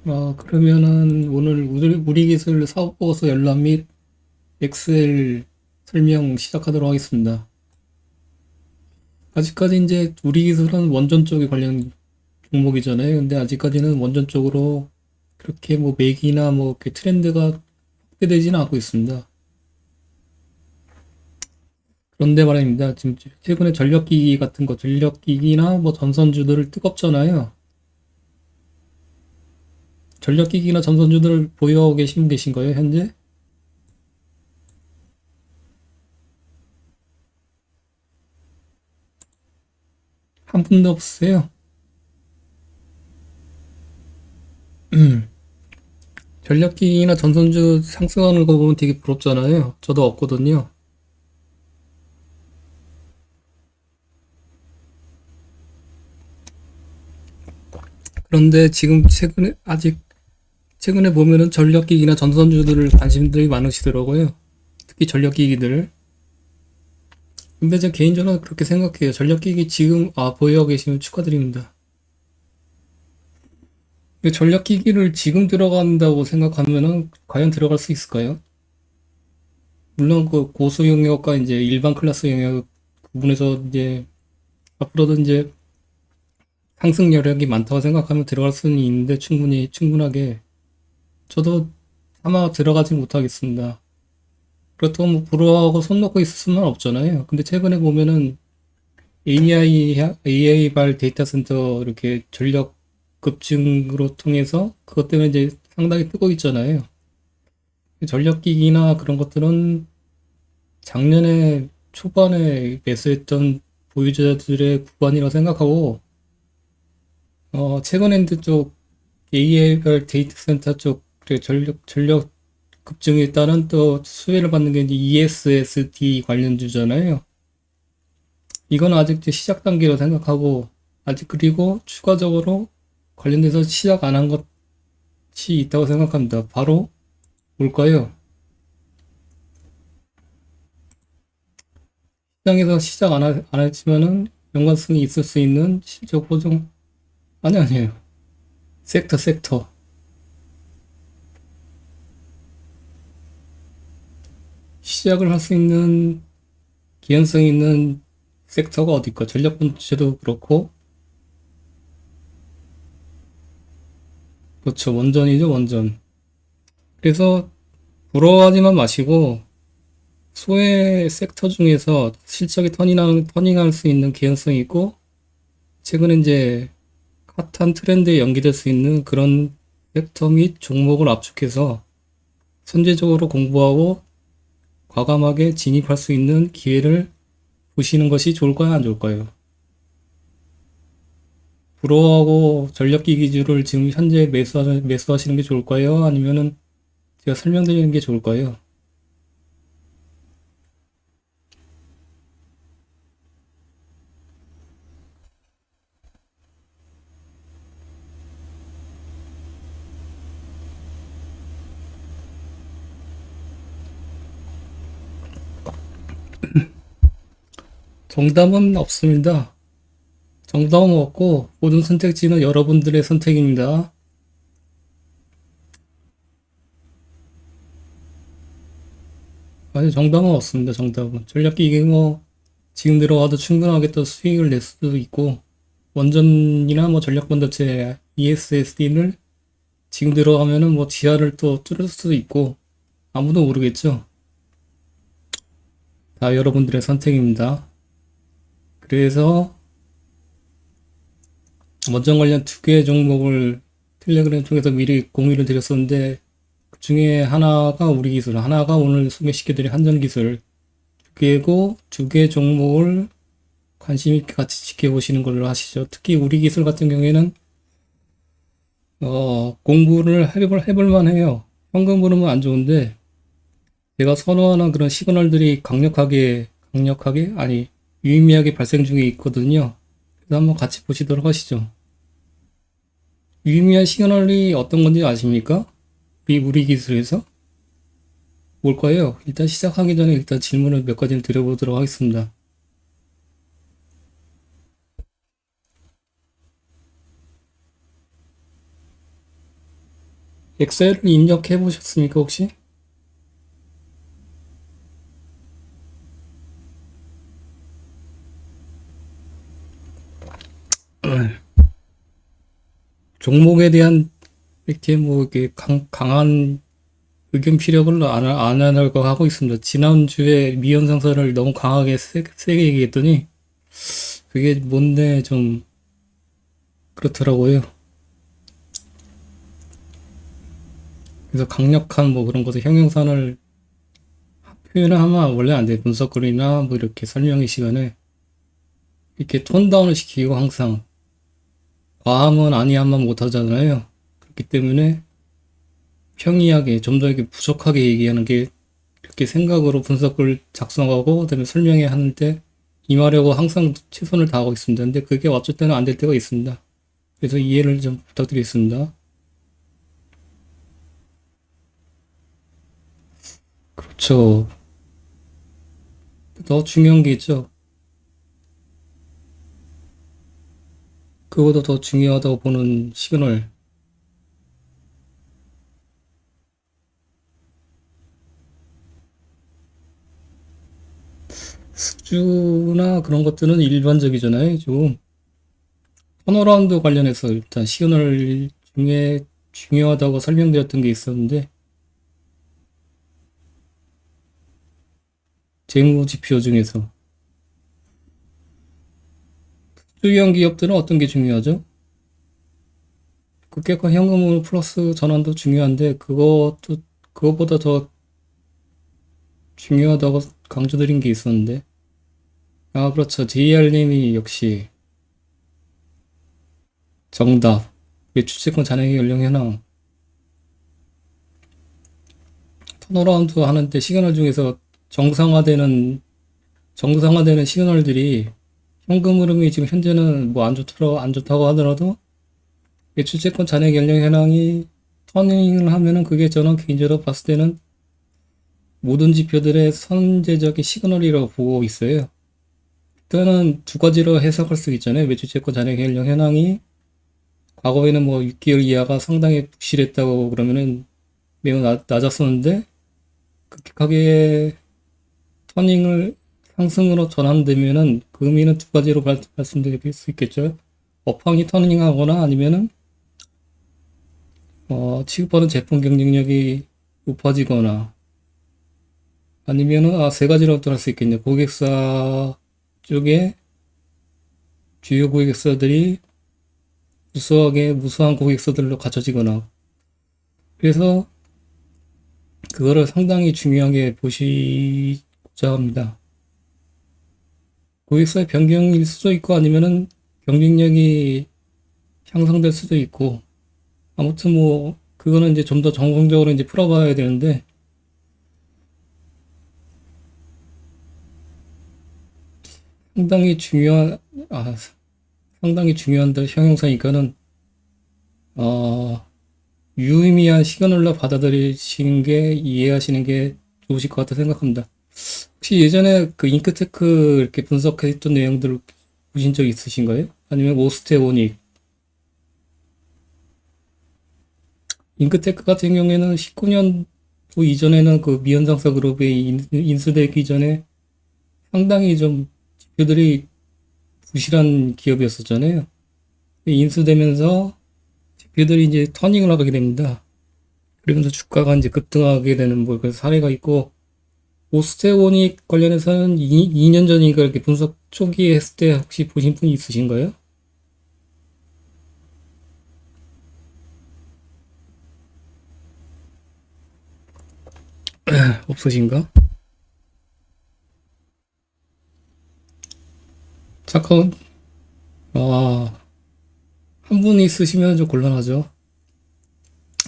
그러면은 오늘 우리 기술 사업보고서 열람 및 엑셀 설명 시작하도록 하겠습니다. 아직까지 이제 우리 기술은 원전 쪽에 관련 종목이잖아요. 근데 아직까지는 원전 쪽으로 그렇게 뭐 매기나 뭐 이렇게 트렌드가 확대되지는 않고 있습니다. 그런데 말입니다. 지금 최근에 전력기기 같은 거, 전력기기나 뭐 전선주들 뜨겁잖아요. 전력기기나 전선주들을 보유하고 계신 거예요, 현재? 한 분도 없으세요? 전력기기나 전선주 상승하는 거 보면 되게 부럽잖아요. 저도 없거든요. 그런데 지금 최근에 보면은 전력기기나 전선주들을 관심들이 많으시더라고요. 특히 전력기기들. 근데 저 개인적으로 그렇게 생각해요. 전력기기 지금 보유하고 계시면 축하드립니다. 근데 전력기기를 지금 들어간다고 생각하면은 과연 들어갈 수 있을까요? 물론 그 고수 영역과 이제 일반 클래스 영역 구분해서 이제 앞으로도 이제 상승 여력이 많다고 생각하면 들어갈 수는 있는데 충분하게 저도 아마 들어가지 못하겠습니다. 그렇다고 뭐 불어하고 손 놓고 있을 수는 없잖아요. 근데 최근에 보면은 AI 발 데이터 센터 이렇게 전력 급증으로 통해서 그것 때문에 이제 상당히 뜨고 있잖아요. 전력기기나 그런 것들은 작년에 초반에 매수했던 보유자들의 구간이라고 생각하고, 최근엔드 쪽 AI발 데이터 센터 쪽 전력 급증에 따른 또 수혜를 받는 게 이제 ESSD 관련주잖아요. 이건 아직 시작 단계로 생각하고, 아직 그리고 추가적으로 관련돼서 시작 안 한 것이 있다고 생각합니다. 바로 뭘까요? 시장에서 시작 안 했지만은 연관성이 있을 수 있는 실적 보정, 아니에요. 섹터. 시작을 할 수 있는 기현성이 있는 섹터가 어딜까? 전력 분체도 그렇고, 그렇죠. 원전이죠, 원전. 그래서 부러워하지만 마시고, 소외 섹터 중에서 실적이 터닝할 수 있는 개연성이 있고, 최근에 이제 핫한 트렌드에 연기될 수 있는 그런 섹터 및 종목을 압축해서 선제적으로 공부하고 과감하게 진입할 수 있는 기회를 보시는 것이 좋을까요, 안 좋을까요? 불어하고 전력기 기주를 지금 현재 매수하시는 게 좋을까요? 아니면은 제가 설명드리는 게 좋을까요? 정답은 없습니다. 정답은 없고 모든 선택지는 여러분들의 선택입니다. 아니, 정답은 없습니다. 정답은. 전략기 이게 뭐 지금 들어가도 충분하게 또 수익을 낼 수도 있고 원전이나 뭐 전력 반도체 ESSD를 지금 들어가면은 뭐 지하를 또 뚫을 수도 있고 아무도 모르겠죠. 다 여러분들의 선택입니다. 그래서 원전 관련 두 개의 종목을 텔레그램 통해서 미리 공유를 드렸었는데 그 중에 하나가 우리 기술, 하나가 오늘 소개시켜드린 한전 기술 두 개고 두 개 종목을 관심 있게 같이 지켜보시는 걸로 하시죠. 특히 우리 기술 같은 경우에는 공부를 해볼 만해요. 현금 흐름은 안 좋은데 제가 선호하는 그런 시그널들이 아니 유의미하게 발생 중에 있거든요. 그래서 한번 같이 보시도록 하시죠. 유의미한 시그널이 어떤 건지 아십니까? 우리 기술에서 뭘까요? 일단 시작하기 전에 일단 질문을 몇 가지를 드려보도록 하겠습니다. 엑셀을 입력해 보셨습니까, 혹시? 종목에 대한 이렇게 뭐 이렇게 강한 의견 피력을 안 하려고 하고 있습니다. 지난주에 미연상선을 너무 강하게 세게 얘기했더니 그게 뭔데 좀 그렇더라고요. 그래서 강력한 뭐 그런 것을 형용사를 표현을 하면 원래 안 돼. 분석글이나 뭐 이렇게 설명의 시간에 이렇게 톤다운을 시키고 항상 과함은 아니야만 못 하잖아요. 그렇기 때문에 평이하게 좀 더 이렇게 부족하게 얘기하는 게 이렇게 생각으로 분석을 작성하고 그다음에 설명회 하는데 임하려고 항상 최선을 다하고 있습니다. 근데 그게 어쩔 때는 안 될 때가 있습니다. 그래서 이해를 좀 부탁드리겠습니다. 그렇죠. 더 중요한 게 있죠. 그거보다 더 중요하다고 보는 시그널. 수주나 그런 것들은 일반적이잖아요. 좀 턴어라운드 관련해서 일단 시그널 중에 중요하다고 설명드렸던 게 있었는데 재무 지표 중에서 수주형 기업들은 어떤 게 중요하죠? 국격과 현금흐름 플러스 전환도 중요한데 그것도 그것보다 더 중요하다고 강조드린 게 있었는데 아 그렇죠. JR님이 역시 정답. 매출채권 잔액의 연령 현황 턴어라운드 하는데 시그널 중에서 정상화되는 시그널들이 현금 흐름이 지금 현재는 뭐 안 좋다고 하더라도 매출채권 잔액 연령 현황이 터닝을 하면은 그게 저는 개인적으로 봤을 때는 모든 지표들의 선제적인 시그널이라고 보고 있어요. 일단은 두 가지로 해석할 수 있잖아요. 매출채권 잔액 연령 현황이 과거에는 뭐 6개월 이하가 상당히 부실했다고 그러면은 매우 낮았었는데 급격하게 터닝을 상승으로 전환되면은 그 의미는 두 가지로 말씀드릴 수 있겠죠. 업황이 터닝하거나 아니면은 취급하는 제품 경쟁력이 높아지거나 아니면은 세 가지로 또 할 수 있겠네요. 고객사 쪽에 주요 고객사들이 무수한 고객사들로 갖춰지거나 그래서 그거를 상당히 중요하게 보시고자 합니다. 고객사의 변경일 수도 있고 아니면은 경쟁력이 향상될 수도 있고 아무튼 뭐 그거는 이제 좀 더 전공적으로 이제 풀어봐야 되는데 상당히 중요한 아 상당히 중요한 형용사니까는 어 유의미한 시그널로 받아들이시는 게 이해하시는 게 좋으실 것 같다 생각합니다. 혹시 예전에 그 잉크테크 이렇게 분석했던 내용들을 보신 적 있으신가요? 아니면 오스테오닉 잉크테크 같은 경우에는 19년도 이전에는 그 미현상사 그룹에 인수되기 전에 상당히 좀 지표들이 부실한 기업이었었잖아요. 인수되면서 지표들이 이제 터닝을 하게 됩니다. 그러면서 주가가 이제 급등하게 되는 뭐 그런 사례가 있고 오스테오닉 관련해서는 2년 전인가 이렇게 분석 초기에 했을 때 혹시 보신 분이 있으신가요? 없으신가? 잠깐, 아, 한 분이 있으시면 좀 곤란하죠.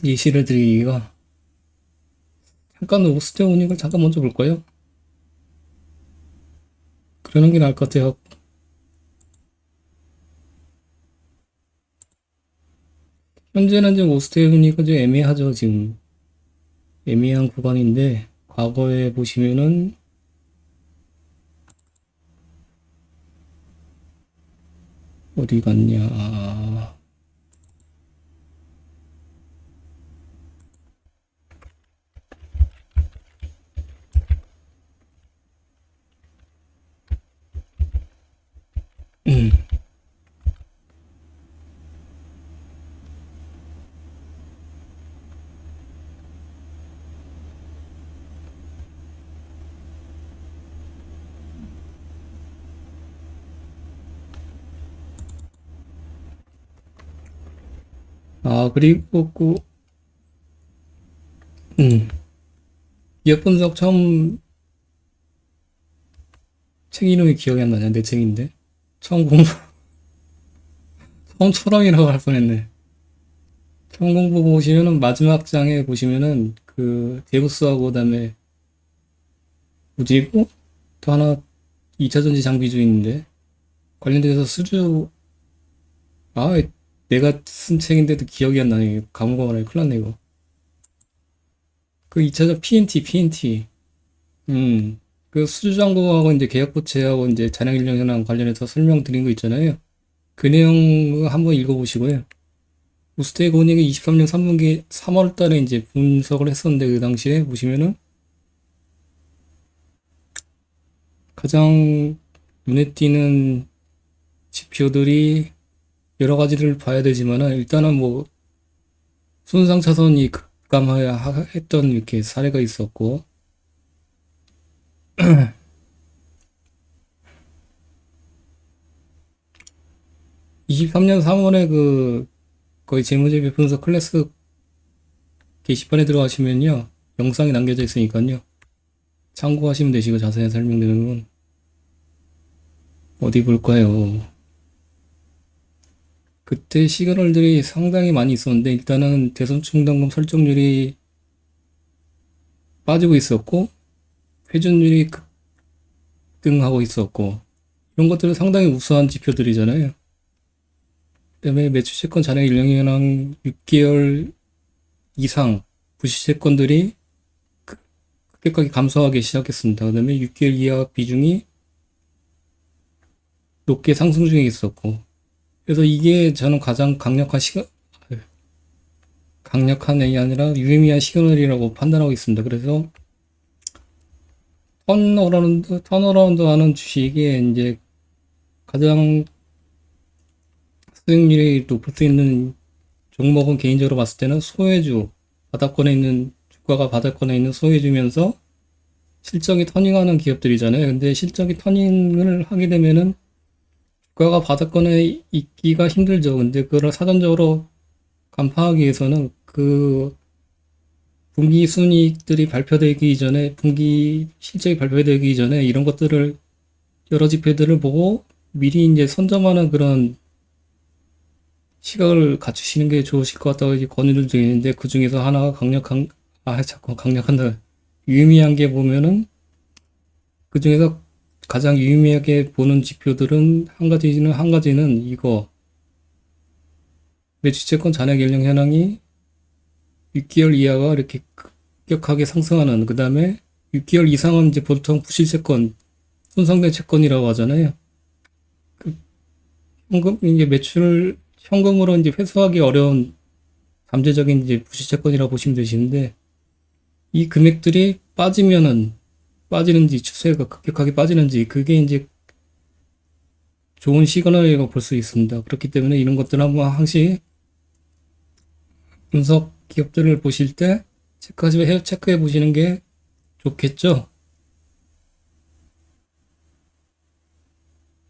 예시를 드리기가. 잠깐 오스테오닉을 잠깐 먼저 볼까요? 그러는 게 나을 것 같아요. 현재는 좀 오스테오닉은 좀 애매하죠. 지금 애매한 구간인데 과거에 보시면은 어디 갔냐? 아, 그리고 음, 기업 분석 처음 책 이름이 기억이 안 나냐? 내 책인데. 처음 공부, 처음처럼이라고 할 뻔했네. 처음 공부 보시면은 마지막 장에 보시면은 그 데우스하고 그다음에 뭐지고 또 하나 2차 전지 장비주의인데 관련돼서 수주 아 내가 쓴 책인데도 기억이 안 나네. 가물가물하네. 큰일 났네 이거. 그 2차전 PNT. 음. 그 수주장부하고 이제 계약부채하고 이제 잔액인정 현황 관련해서 설명드린 거 있잖아요. 그 내용 한번 읽어보시고요. 우스테이고닉이 23년 3분기 3월 달에 이제 분석을 했었는데 그 당시에 보시면은 가장 눈에 띄는 지표들이 여러 가지를 봐야 되지만은 일단은 뭐 손상 차선이 급감했던 이렇게 사례가 있었고 23년 3월에 그 거의 재무제표 분석 클래스 게시판에 들어가시면요 영상이 남겨져 있으니까요 참고하시면 되시고 자세한 설명드리는 건 어디 볼까요? 그때 시그널들이 상당히 많이 있었는데 일단은 대손 충당금 설정률이 빠지고 있었고 회전율이 급등하고 있었고 이런 것들은 상당히 우수한 지표들이잖아요. 그다음에 매출채권 잔액 일령이랑 6개월 이상 부실채권들이 급격하게 감소하기 시작했습니다. 그다음에 6개월 이하 비중이 높게 상승 중에 있었고 그래서 이게 저는 가장 강력한 이 아니라 유의미한 시그널이라고 판단하고 있습니다. 그래서 턴어라운드 하는 주식에 이제 가장 수익률이 높을 수 있는 종목은 개인적으로 봤을 때는 소외주, 바닥권에 있는, 주가가 바닥권에 있는 소외주면서 실적이 터닝하는 기업들이잖아요. 근데 실적이 터닝을 하게 되면은 주가가 바닥권에 있기가 힘들죠. 근데 그걸 사전적으로 간파하기 위해서는 그 분기 순이익들이 발표되기 전에, 분기 실적이 발표되기 전에 이런 것들을 여러 지표들을 보고 미리 이제 선점하는 그런 시각을 갖추시는 게 좋으실 것 같다고 이제 권유를 드리는데 그 중에서 하나가 자꾸 강력한다. 유의미한 게 보면은 그 중에서 가장 유의미하게 보는 지표들은 한 가지는 이거 매주채권 잔액 연령 현황이 6개월 이하가 이렇게 급격하게 상승하는 그 다음에 6개월 이상은 이제 보통 부실채권 손상된 채권이라고 하잖아요. 그 현금 이제 매출 현금으로 이제 회수하기 어려운 잠재적인 이제 부실채권이라고 보시면 되시는데 이 금액들이 빠지는지 추세가 급격하게 빠지는지 그게 이제 좋은 시그널이라고 볼 수 있습니다. 그렇기 때문에 이런 것들 한번 항시 분석 기업들을 보실 때 체크해 보시는 게 좋겠죠.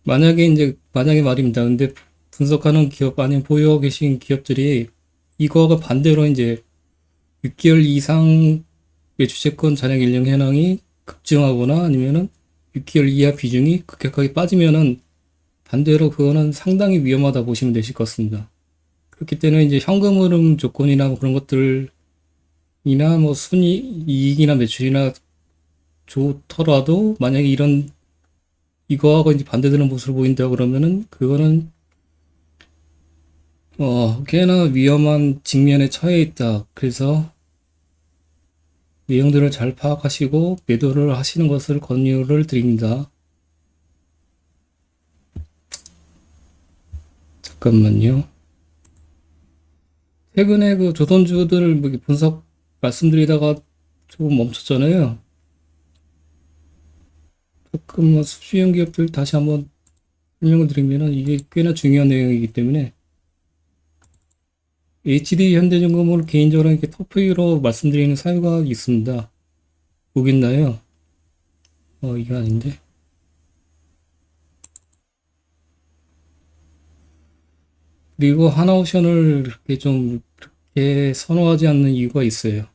만약에 말입니다. 근데 분석하는 기업 아니면 보유하고 계신 기업들이 이거가 반대로 이제 6개월 이상 매주채권 잔액 일령 현황이 급증하거나 아니면은 6개월 이하 비중이 급격하게 빠지면은 반대로 그거는 상당히 위험하다 보시면 되실 것 같습니다. 그렇기 때문에 이제 현금 흐름 조건이나 뭐 그런 것들이나 뭐 순이 이익이나 매출이나 좋더라도 만약에 이거하고 이제 반대되는 모습을 보인다 그러면은 그거는 꽤나 위험한 직면에 처해 있다. 그래서 내용들을 잘 파악하시고 매도를 하시는 것을 권유를 드립니다. 잠깐만요. 최근에 그 조선주들 뭐 이렇게 분석 말씀드리다가 조금 멈췄잖아요. 잠깐만 수주형 기업들 다시 한번 설명을 드리면은 이게 꽤나 중요한 내용이기 때문에 HD 현대중공업을 개인적으로 이렇게 터프로 말씀드리는 사유가 있습니다. 보겠나요? 이게 아닌데. 그리고 하나오션을 그렇게 좀 그렇게 선호하지 않는 이유가 있어요.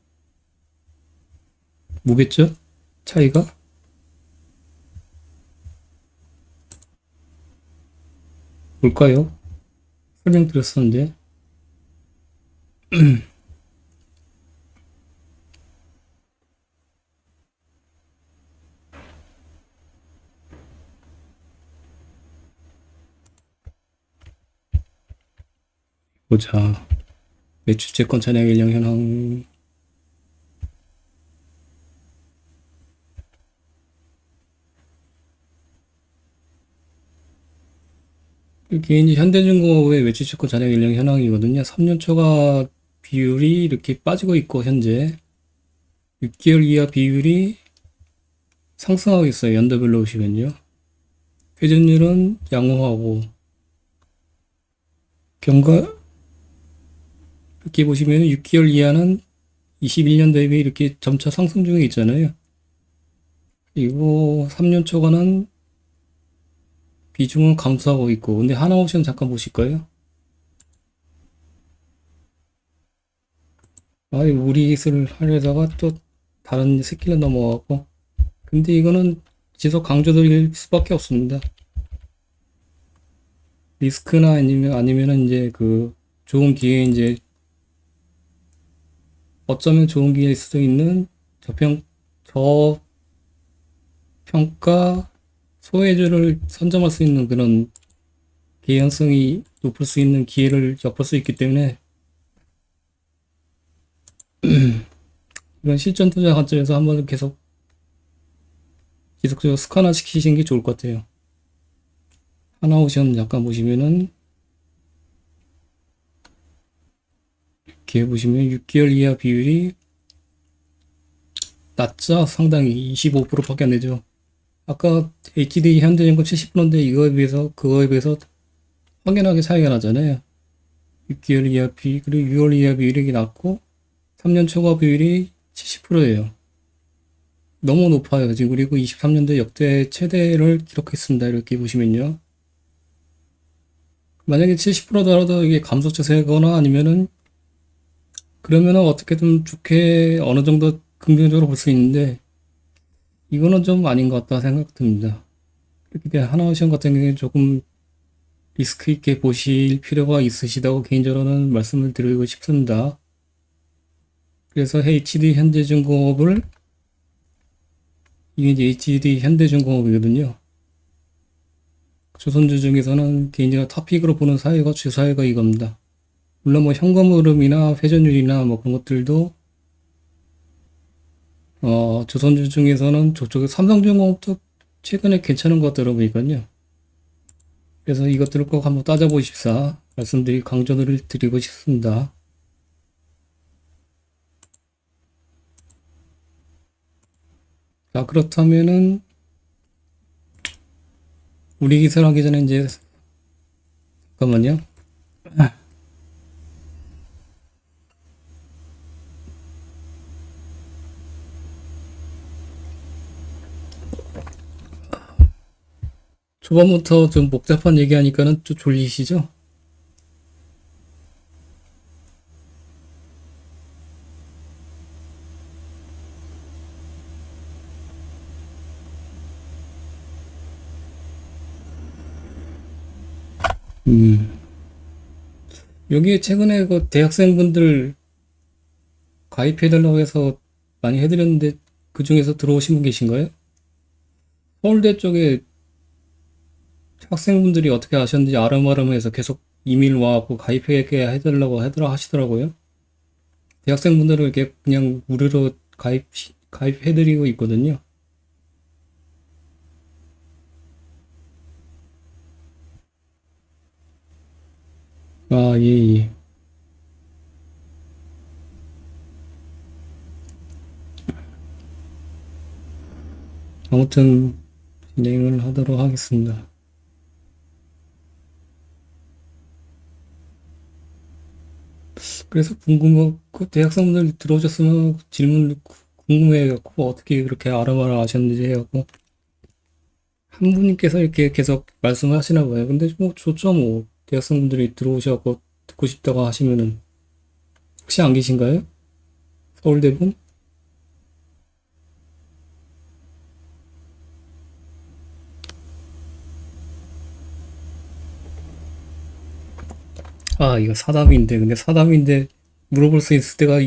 뭐겠죠? 차이가? 뭘까요? 설명드렸었는데. 보자. 매출채권 잔액 일령 현황. 이게 이제 현대중공업의 매출채권 잔액 일령 현황이거든요. 3년 초과 비율이 이렇게 빠지고 있고, 현재 6개월 이하 비율이 상승하고 있어요. 연도별로 보시면요. 회전율은 양호하고, 경과, 이렇게 보시면 6개월 이하는 21년 대비 이렇게 점차 상승 중에 있잖아요. 그리고 3년 초과는 비중은 감소하고 있고, 근데 하나옵션 잠깐 보실까요? 우리 기술을 하려다가 또 다른 새끼를 넘어가고, 근데 이거는 지속 강조드릴 수밖에 없습니다. 리스크나 아니면은 이제 그 좋은 기회, 이제 어쩌면 좋은 기회일 수도 있는 저평가 소외주를 선점할 수 있는 그런 개연성이 높을 수 있는 기회를 엿볼 수 있기 때문에 이건 실전 투자 관점에서 한번 지속적으로 습관화 시키시는 게 좋을 것 같아요. 하나오션 약간 보시면은 이렇게 보시면 6개월 이하 비율이 낮죠? 상당히 25%밖에 안 되죠. 아까 HD 현대증권 70%인데 그거에 비해서 확연하게 차이가 나잖아요. 6개월 이하 그리고 6월 이하 비율이 낮고 3년 초과 비율이 70%예요. 너무 높아요. 지금 그리고 23년도 역대 최대를 기록했습니다. 이렇게 보시면요. 만약에 70%더라도 이게 감소 추세거나 아니면은 그러면은 어떻게든 좋게 어느 정도 긍정적으로 볼 수 있는데 이거는 좀 아닌 것 같다 생각 듭니다. 그렇기 때문에 하나오션 같은 경우에 조금 리스크 있게 보실 필요가 있으시다고 개인적으로는 말씀을 드리고 싶습니다. 그래서 HD 현대중공업을 이게 이제 HD 현대중공업이거든요. 조선주 중에서는 개인적으로 탑픽으로 보는 주사위가 이겁니다. 물론 뭐 현금 흐름이나 회전율이나 뭐 그런 것들도 조선주 중에서는 저쪽에 삼성중공업도 최근에 괜찮은 것 같더라 보니까요. 그래서 이것들을 꼭 한번 따져보십사 강조를 드리고 싶습니다. 자, 그렇다면은 우리 기술 하기 전에 이제 잠깐만요. 초반부터 좀 복잡한 얘기하니까는 좀 졸리시죠? 여기에 최근에 그 대학생분들 가입해달라고 해서 많이 해드렸는데 그 중에서 들어오신 분 계신가요? 서울대 쪽에 학생분들이 어떻게 하셨는지 아름아름해서 계속 이메일 와갖고 가입하게 해달라고 하시더라고요. 대학생분들을 이렇게 그냥 무료로 가입해드리고 있거든요. 아, 예, 예. 아무튼 진행을 하도록 하겠습니다. 그래서 그 대학생분들 들어오셨으면 질문 궁금해갖고 어떻게 그렇게 아름아름 아셨는지 해갖고 한 분께서 이렇게 계속 말씀을 하시나 봐요. 근데 뭐 좋죠, 뭐. 대학생분들이 들어오셔갖고 듣고 싶다고 하시면은 혹시 안 계신가요? 서울대분? 아, 이거 사담인데, 근데 사담인데 물어볼 수 있을 때가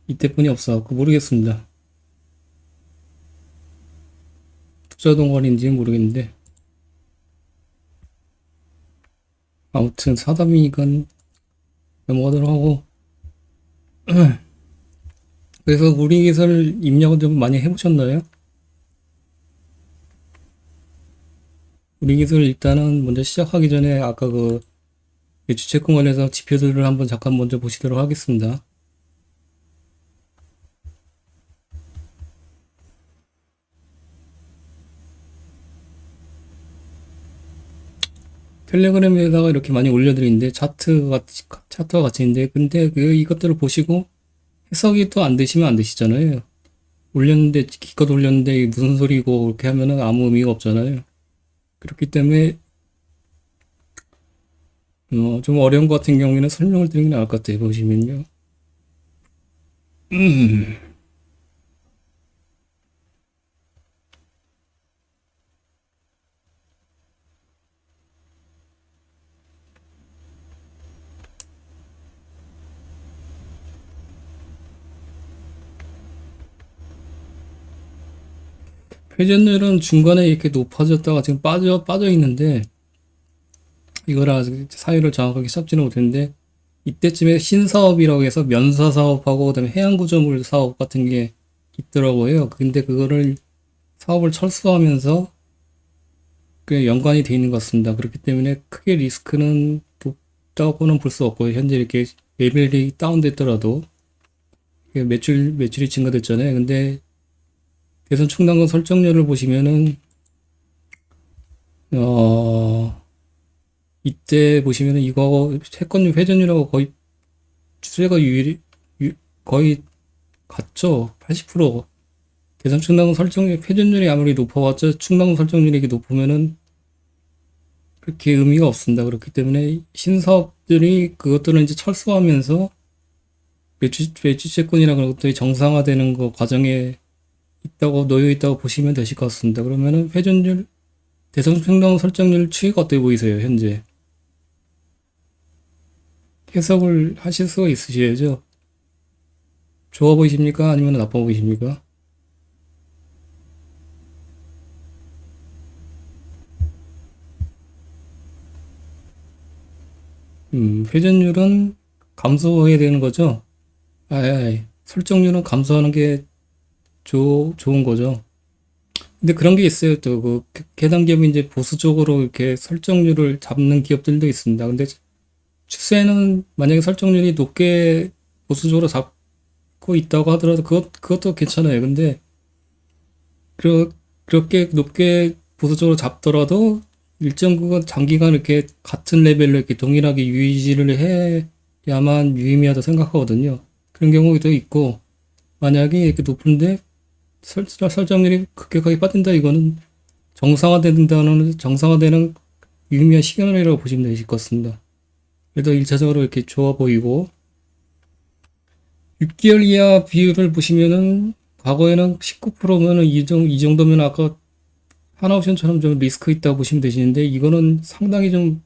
이때뿐이 없어갖고 모르겠습니다. 투자 동아리인지는 모르겠는데. 아무튼 사담이니까 넘어가도록 하고. 그래서 우리 기술 입력은 좀 많이 해보셨나요? 우리 기술 일단은 먼저 시작하기 전에 아까 그 주채권 관련해서 지표들을 한번 잠깐 먼저 보시도록 하겠습니다. 텔레그램에다가 이렇게 많이 올려드리는데 차트와 같이 있는데 근데 이것들을 보시고 해석이 또 안 되시면 안 되시잖아요. 올렸는데 기껏 올렸는데 이게 무슨 소리고 이렇게 하면은 아무 의미가 없잖아요. 그렇기 때문에 좀 어려운 것 같은 경우에는 설명을 드리는 게 나을 것 같아요. 보시면요. 회전율은 중간에 이렇게 높아졌다가 지금 빠져 있는데 이거를 아직 사유를 정확하게 잡지는 못했는데 이때쯤에 신사업이라고 해서 면사 사업하고 그다음에 해양구조물 사업 같은 게 있더라고요. 근데 그거를 사업을 철수하면서 꽤 연관이 돼 있는 것 같습니다. 그렇기 때문에 크게 리스크는 높다고는 볼 수 없고요. 현재 이렇게 레벨이 다운됐더라도 매출이 증가됐잖아요. 근데 대선 충당금 설정률을 보시면은 어 이때 보시면은 이거 채권율 회전율하고 거의 추세가 거의 같죠. 80%. 대선 충당금 설정률 회전율이 아무리 높아봤자 충당금 설정률이 이렇게 높으면은 그렇게 의미가 없습니다. 그렇기 때문에 신사업들이 그것들을 이제 철수하면서 매주채권이나 그런 것들이 정상화되는 거 과정에 놓여 있다고 보시면 되실 것 같습니다. 그러면은 회전율, 대성평당 설정률 추이가 어떻게 보이세요, 현재? 해석을 하실 수가 있으셔야죠. 좋아 보이십니까? 아니면 나빠 보이십니까? 회전율은 감소해야 되는 거죠? 설정률은 감소하는 게 좋은 거죠. 근데 그런 게 있어요. 또 그 해당 기업이 이제 보수적으로 이렇게 설정률을 잡는 기업들도 있습니다. 근데 추세는 만약에 설정률이 높게 보수적으로 잡고 있다고 하더라도 그것도 괜찮아요. 근데 그렇게 높게 보수적으로 잡더라도 일정 그건 장기간 이렇게 같은 레벨로 이렇게 동일하게 유지를 해야만 유의미하다 생각하거든요. 그런 경우도 있고 만약에 이렇게 높은데 설정률이 급격하게 빠진다 이거는 정상화되는 유의미한 시그널이라고 보시면 되실 것 같습니다. 그래도 1차적으로 이렇게 좋아 보이고 6개월 이하 비율을 보시면은 과거에는 19%면은 이 정도면 아까 하나옵션처럼 좀 리스크 있다고 보시면 되시는데 이거는 상당히 좀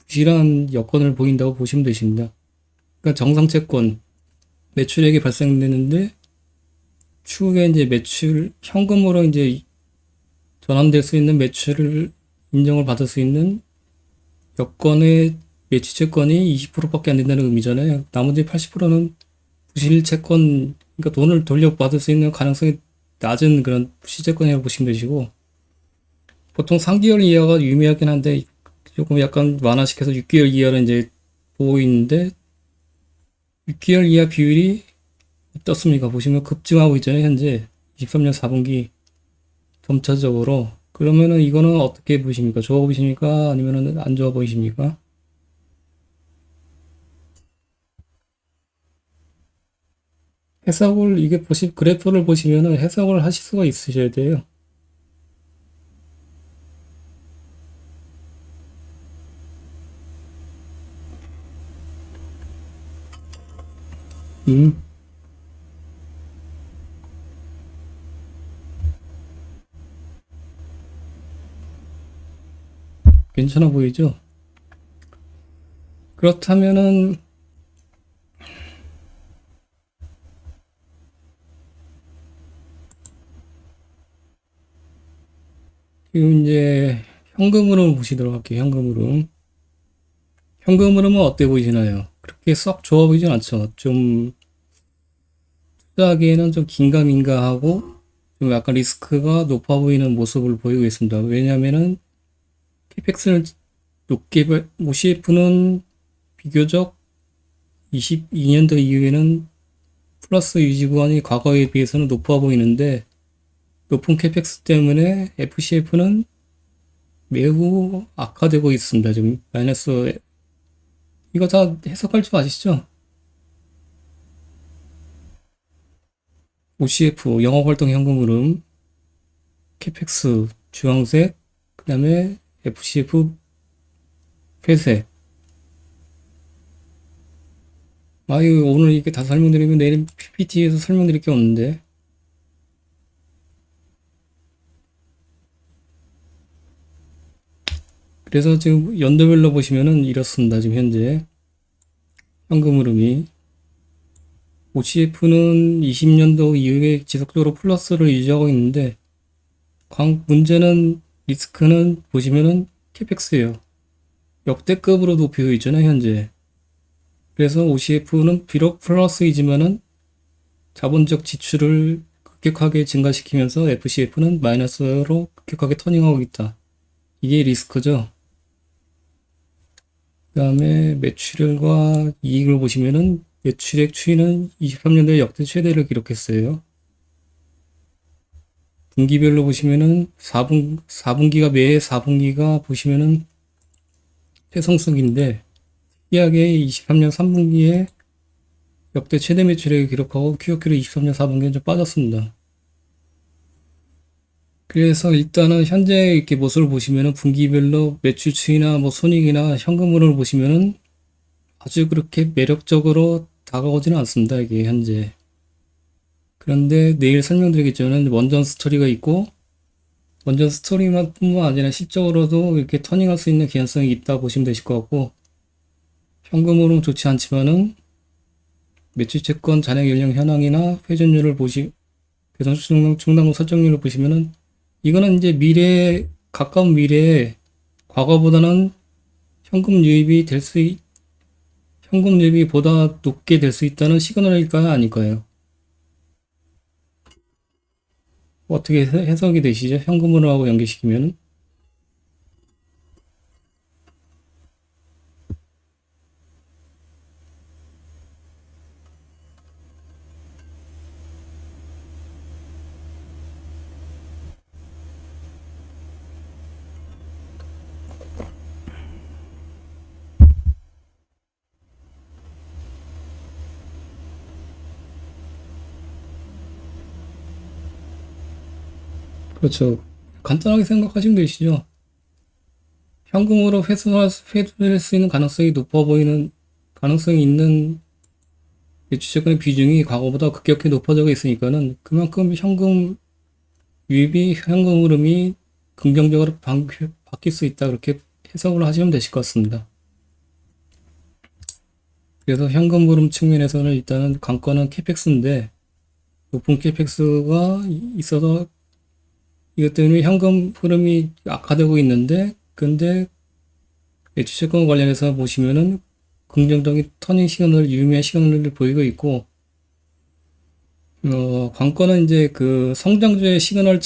부실한 여건을 보인다고 보시면 되십니다. 그러니까 정상채권 매출액이 발생되는데 추후에 이제 현금으로 이제 전환될 수 있는 매출을 인정을 받을 수 있는 여건의 매치채권이 20%밖에 안 된다는 의미잖아요. 나머지 80%는 부실채권, 그러니까 돈을 돌려받을 수 있는 가능성이 낮은 그런 부실채권이라고 보시면 되시고, 보통 3개월 이하가 유의미하긴 한데, 조금 약간 완화시켜서 6개월 이하를 이제 보고 있는데, 6개월 이하 비율이 어떻습니까? 보시면 급증하고 있잖아요, 현재. 23년 4분기 점차적으로. 그러면은 이거는 어떻게 보십니까? 좋아 보이십니까? 아니면은 안 좋아 보이십니까? 그래프를 보시면은 해석을 하실 수가 있으셔야 돼요. 음, 괜찮아 보이죠? 그렇다면은 지금 이제 현금 흐름을 보시도록 할게요. 현금 흐름. 현금 흐름은 어때 보이시나요? 그렇게 썩 좋아 보이진 않죠. 좀 투자하기에는 좀 긴가민가하고 좀 약간 리스크가 높아 보이는 모습을 보이고 있습니다. 왜냐면은 캐펙스를 높게 OCF는 비교적 22년도 이후에는 플러스 유지 구간이 과거에 비해서는 높아 보이는데 높은 캐펙스 때문에 FCF는 매우 악화되고 있습니다. 지금 마이너스 이거 다 해석할 줄 아시죠? OCF 영업활동 현금 흐름 캐펙스 주황색 그 다음에 FCF 회색 아유 오늘 이렇게 다 설명드리면 내일 PPT에서 설명드릴 게 없는데 그래서 지금 연도별로 보시면은 이렇습니다. 지금 현재 현금 흐름이 OCF는 20년도 이후에 지속적으로 플러스를 유지하고 있는데 문제는 리스크는 보시면은 캐펙스예요. 역대급으로 높여 있잖아요 현재. 그래서 OCF는 비록 플러스이지만은 자본적 지출을 급격하게 증가시키면서 FCF는 마이너스로 급격하게 터닝하고 있다. 이게 리스크죠. 그 다음에 매출과 이익을 보시면은 매출액 추이는 23년도에 역대 최대를 기록했어요. 분기별로 보시면은 4분기가 매해 4분기가 보시면은 최성수기인데 특이하게 23년 3분기에 역대 최대 매출액을 기록하고 QOQ로 23년 4분기는 좀 빠졌습니다. 그래서 일단은 현재 이렇게 모습을 보시면은 분기별로 매출 추이나 뭐 손익이나 현금흐름을 보시면은 아주 그렇게 매력적으로 다가오지는 않습니다. 이게 현재. 그런데 내일 설명드리겠지만 원전 스토리가 있고 원전 스토리만 뿐만 아니라 실적으로도 이렇게 터닝할 수 있는 개연성이 있다 보시면 되실 것 같고 현금흐름 좋지 않지만은 매출 채권 잔액 연령 현황이나 회전율을 배당 충당금 설정률을 보시면은 이거는 이제 가까운 미래에 과거보다는 현금 유입이 현금 유입이 보다 높게 될 수 있다는 시그널일까요? 아닐까요? 어떻게 해석이 되시죠? 현금으로 하고 연계시키면은? 그렇죠. 간단하게 생각하시면 되시죠? 현금으로 회수될 수 있는 가능성이 높아 보이는, 가능성이 있는 매출채권의 비중이 과거보다 급격히 높아지고 있으니까는 그만큼 현금 흐름이 긍정적으로 바뀔 수 있다. 그렇게 해석을 하시면 되실 것 같습니다. 그래서 현금 흐름 측면에서는 일단은 관건은 캐펙스인데 높은 캐펙스가 있어서 이것 때문에 현금 흐름이 악화되고 있는데 근데 매출채권 관련해서 보시면은 긍정적인 유의미한 시그널을 보이고 있고 관건은 이제 그 성장주의 시그널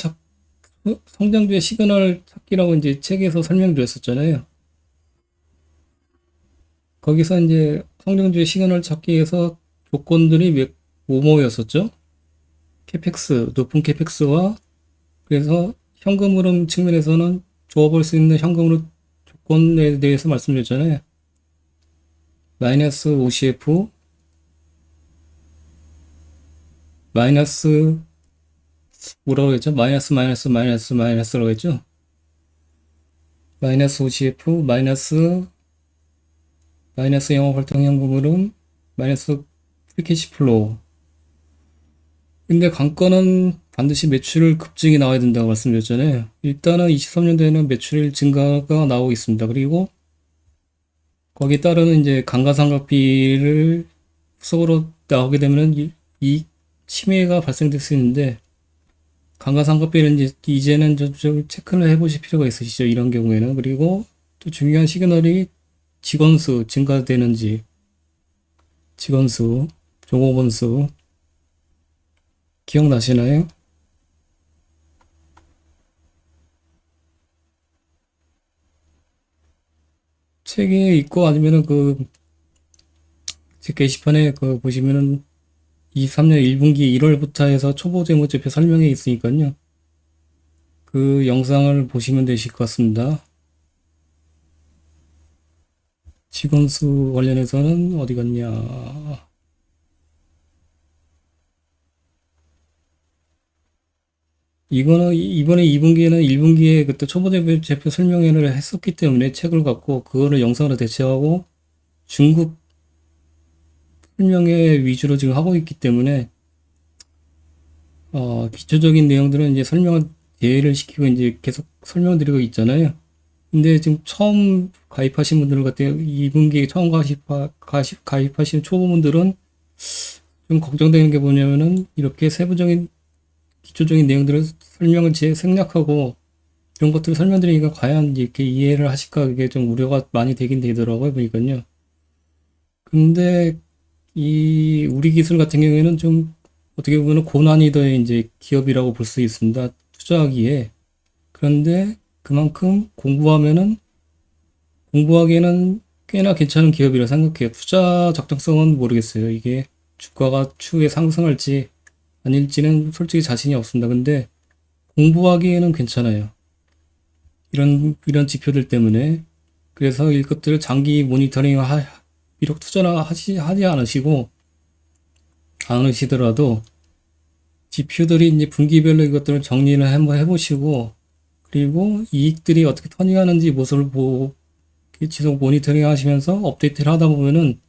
찾기라고 이제 책에서 설명드렸었잖아요. 거기서 이제 성장주의 시그널 찾기에서 조건들이 뭐뭐였었죠? 높은 캐펙스와 그래서 현금 흐름 측면에서는 좋아 볼 수 있는 현금 흐름 조건에 대해서 말씀드렸잖아요. 마이너스 OCF, 마이너스 뭐라고 했죠? 마이너스라고 했죠? 마이너스 OCF, 마이너스 영업활동 현금 흐름, 마이너스 프리캐시 플로우. 근데 관건은 반드시 매출 급증이 나와야 된다고 말씀드렸잖아요. 일단은 23년도에는 매출 증가가 나오고 있습니다. 그리고 거기에 따르는 이제 감가상각비를 후속으로 나오게 되면 이 침해가 발생될 수 있는데, 감가상각비는 이제는 좀 체크를 해보실 필요가 있으시죠. 이런 경우에는. 그리고 또 중요한 시그널이 직원수 증가되는지, 직원수, 종업원수, 기억나시나요? 책에 있고 아니면은 제 게시판에 보시면은 23년 1분기 1월부터 해서 초보 재무제표 설명에 있으니까요. 그 영상을 보시면 되실 것 같습니다. 직원수 관련해서는 어디 갔냐? 이거는 이번에 2분기에는 1분기에 그때 초보 제표 설명회를 했었기 때문에 책을 갖고 그거를 영상으로 대체하고 중급 설명회 위주로 지금 하고 있기 때문에 기초적인 내용들은 이제 설명을 대회를 시키고 이제 계속 설명드리고 있잖아요. 근데 지금 처음 가입하신 분들 같은 2분기에 처음 가입하신 초보분들은 좀 걱정되는 게 뭐냐면은 이렇게 세부적인 기초적인 내용들을 설명을 생략하고 이런 것들을 설명드리니까 과연 이렇게 이해를 하실까 그게 좀 우려가 많이 되긴 되더라고요 보니까요. 근데 이 우리 기술 같은 경우에는 좀 어떻게 보면 고난이도의 이제 기업이라고 볼 수 있습니다. 투자하기에. 그런데 그만큼 공부하기에는 꽤나 괜찮은 기업이라 생각해요. 투자 적정성은 모르겠어요. 이게 주가가 추후에 상승할지 아닐지는 솔직히 자신이 없습니다. 근데 공부하기에는 괜찮아요. 이런 지표들 때문에. 그래서 이것들을 장기 모니터링 비록 투자나 하지 않으시더라도 지표들이 이제 분기별로 이것들을 정리를 한번 해보시고, 그리고 이익들이 어떻게 터닝하는지 모습을 보고 지속 모니터링 하시면서 업데이트를 하다 보면은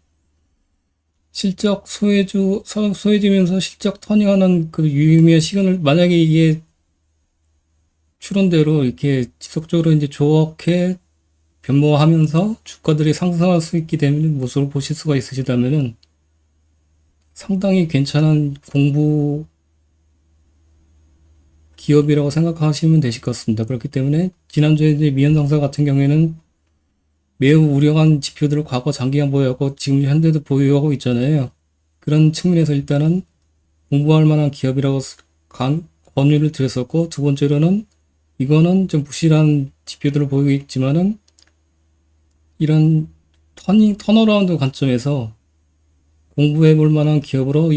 소외지면서 실적 터닝하는 그 유의미한 시간을, 만약에 이게 추론대로 이렇게 지속적으로 이제 좋게 변모하면서 주가들이 상승할 수 있게 되는 모습을 보실 수가 있으시다면은 상당히 괜찮은 공부 기업이라고 생각하시면 되실 것 같습니다. 그렇기 때문에 지난주에 이제 미연상사 같은 경우에는 매우 우려한 지표들을 과거 장기간 보유하고 지금 현재도 보유하고 있잖아요. 그런 측면에서 일단은 공부할 만한 기업이라고 권유를 드렸었고, 두 번째로는 이거는 좀 부실한 지표들을 보이고 있지만은 이런 턴어라운드 관점에서 공부해 볼 만한 기업으로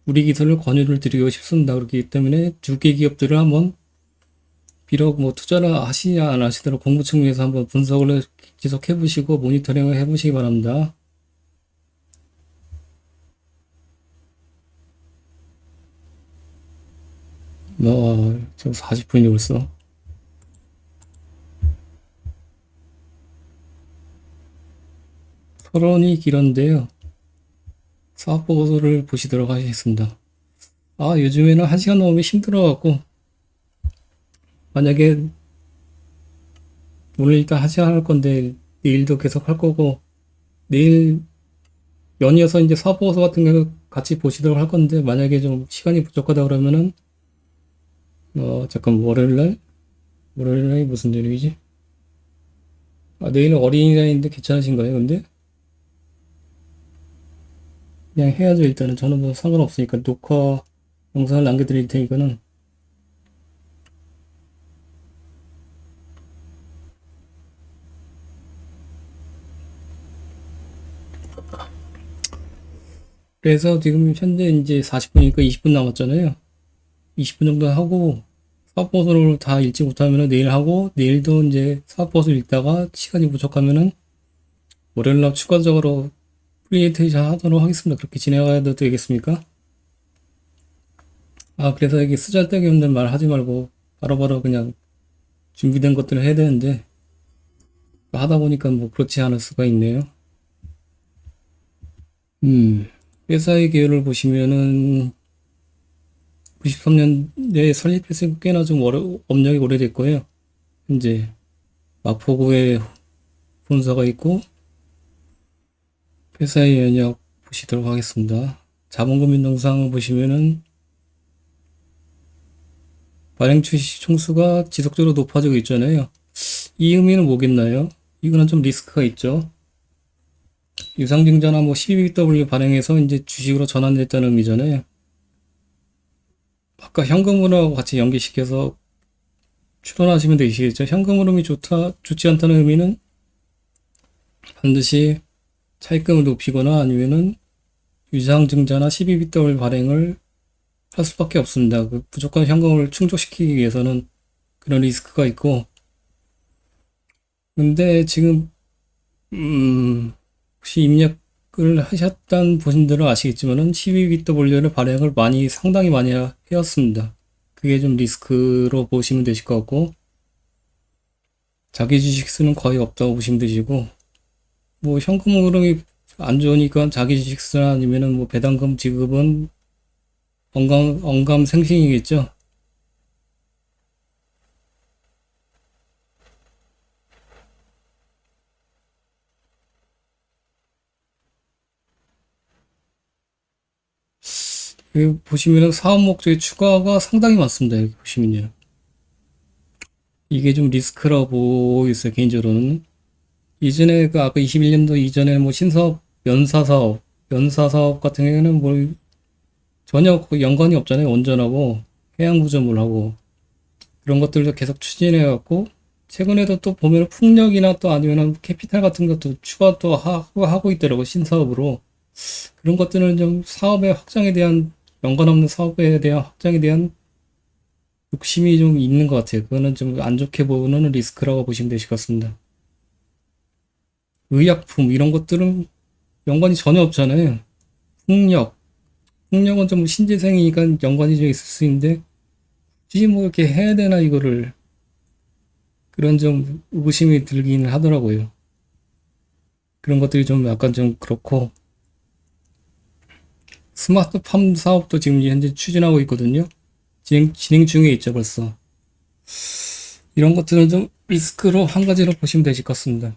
우리 기술을 권유를 드리고 싶습니다. 그렇기 때문에 두 개 기업들을 한번 비록 뭐 투자를 하시냐 안 하시더라도 공부 측면에서 한번 분석을 지속해 보시고 모니터링을 해 보시기 바랍니다. 지금 40분이 벌써. 토론이 길었는데요. 사업보고서를 보시도록 하겠습니다. 요즘에는 1시간 넘으면 힘들어갖고, 만약에, 오늘 일단 1시간 할 건데, 내일도 계속 할 거고, 내일 연이어서 이제 사업보고서 같은 경우 같이 보시도록 할 건데, 만약에 좀 시간이 부족하다 그러면은, 잠깐, 월요일날 무슨 요일이지? 내일은 어린이날인데 괜찮으신가요, 근데? 그냥 해야죠, 일단은. 저는 뭐 상관없으니까, 녹화 영상을 남겨드릴 테니까는. 그래서 지금 현재 이제 40분이니까 20분 남았잖아요. 20분 정도 하고 사업보고서를 다 읽지 못하면은 내일 하고, 내일도 이제 사업보고서 읽다가 시간이 부족하면은 월요일날 추가적으로 프리젠테이션 하도록 하겠습니다. 그렇게 진행해도 되겠습니까? 그래서 이게 쓰잘데기 없는 말 하지 말고 바로바로 그냥 준비된 것들을 해야 되는데, 하다 보니까 뭐 그렇지 않을 수가 있네요. 음, 회사의 계열을 보시면은 93년대에 설립해서 꽤나 좀 업력이 오래됐고요. 이제 마포구에 본사가 있고 회사의 연역 보시도록 하겠습니다. 자본금 변동상을 보시면은 발행 출시 총수가 지속적으로 높아지고 있잖아요. 이 의미는 뭐겠나요? 이거는 좀 리스크가 있죠. 유상증자나 뭐 12BW 발행해서 이제 주식으로 전환됐다는 의미잖아요. 아까 현금 흐름하고 같이 연계시켜서 추론하시면 되시겠죠. 현금 흐름이 좋지 않다는 의미는 반드시 차입금을 높이거나 아니면은 유상증자나 12BW 발행을 할 수밖에 없습니다. 무조건 현금을 충족시키기 위해서는 그런 리스크가 있고, 근데 지금 혹시 입력을 하셨던 분들은 아시겠지만은 12BW를 발행을 상당히 많이 해왔습니다. 그게 좀 리스크로 보시면 되실 것 같고, 자기 주식수는 거의 없다고 보시면 되시고, 뭐 현금 흐름이 안 좋으니까 자기 주식수나 아니면은 뭐 배당금 지급은 언감생심이겠죠. 여기 보시면은 사업 목적의 추가가 상당히 많습니다. 여기 보시면요. 이게 좀 리스크라고 보고 있어요, 개인적으로는. 이전에 그 아까 21년도 이전에 뭐 신사업, 연사사업 같은 경우에는 뭐 전혀 그 연관이 없잖아요. 원전하고 해양구조물하고 그런 것들도 계속 추진해 갖고 최근에도 또 보면 풍력이나 또 아니면 캐피탈 같은 것도 추가 또 하고 있더라고 신사업으로. 그런 것들은 좀 사업의 확장에 대한 연관 없는 사업에 대한 확장에 대한 욕심이 좀 있는 것 같아요. 그거는 좀 안 좋게 보는 리스크라고 보시면 되실 것 같습니다. 의약품 이런 것들은 연관이 전혀 없잖아요. 풍력, 풍력은 좀 신재생이니까 연관이 좀 있을 수 있는데 굳이 뭐 이렇게 해야 되나 이거를 그런 좀 의구심이 들긴 하더라고요. 그런 것들이 좀 약간 좀 그렇고 스마트팜 사업도 지금 현재 추진하고 있거든요. 진행 중에 있죠 벌써. 이런 것들은 좀 리스크로 한 가지로 보시면 되실 것 같습니다.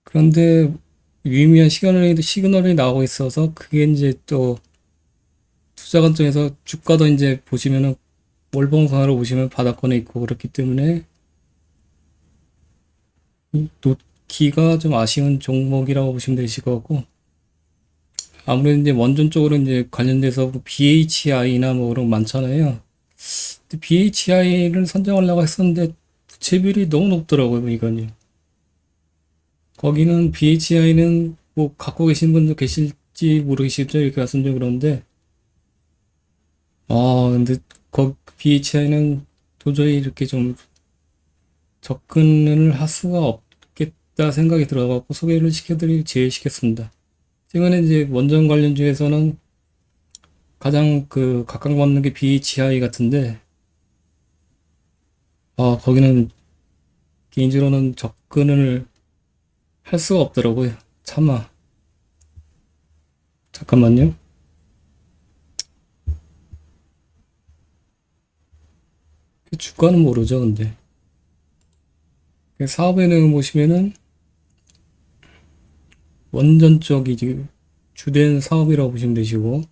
그런데 유의미한 시그널이 나오고 있어서 그게 이제 또 투자 관점에서 주가도 이제 보시면은 월봉상으로 보시면 바닥권에 있고 그렇기 때문에 놓기가 좀 아쉬운 종목이라고 보시면 되실 것 같고 아무래도 이제 원전 쪽으로 이제 관련돼서 뭐 BHI나 뭐 그런 거 많잖아요. 근데 BHI를 선정하려고 했었는데 부채비율이 너무 높더라고요, 이거는. 거기는 BHI는 뭐 갖고 계신 분도 계실지 모르시죠? 이렇게 말씀드리면 그러는데 근데 BHI는 도저히 이렇게 좀 접근을 할 수가 없겠다 생각이 들어갖고 소개를 제외시켰습니다. 최근에 이제 원전 관련 중에서는 가장 각광받는 게 BHI 같은데, 거기는 개인적으로는 접근을 할 수가 없더라고요. 차마. 잠깐만요. 주가는 모르죠, 근데. 사업의 내용 보시면은 원전 쪽이 지금 주된 사업이라고 보시면 되시고,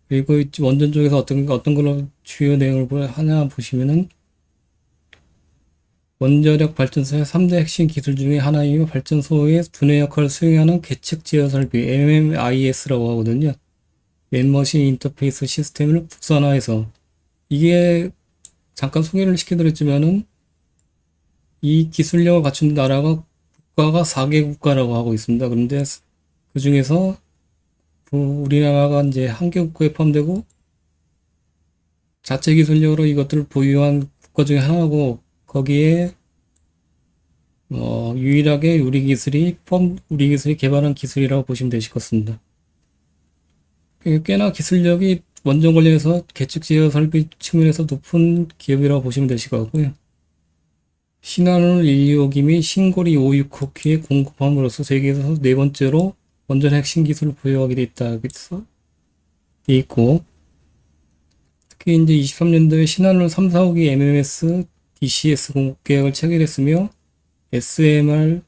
그리고 원전 쪽에서 어떤 걸로 주요 내용을 하냐 보시면은 원자력 발전소의 3대 핵심 기술 중에 하나이며 발전소의 두뇌 역할을 수행하는 계측 제어 설비 MMIS라고 하거든요. 맨머신 인터페이스 시스템을 국산화해서 이게 잠깐 소개를 시켜드렸지만은 이 기술력을 갖춘 나라가 국가가 4개 국가라고 하고 있습니다. 그런데 그 중에서 우리나라가 이제 한 개 국가에 포함되고 자체 기술력으로 이것들을 보유한 국가 중에 하나고 거기에 유일하게 우리 기술이 개발한 기술이라고 보시면 되실 것 같습니다. 꽤나 기술력이 원전 관련해서 계측 제어 설비 측면에서 높은 기업이라고 보시면 되실 것 같고요. 신한울 125기 및 신고리 569기의 공급함으로써 세계에서 네 번째로 원전 핵심 기술을 보유하게 돼 있다. 그래서 돼 있고, 특히 이제 23년도에 신한울 3, 4호기 MMS DCS 공급 계약을 체결했으며 SMR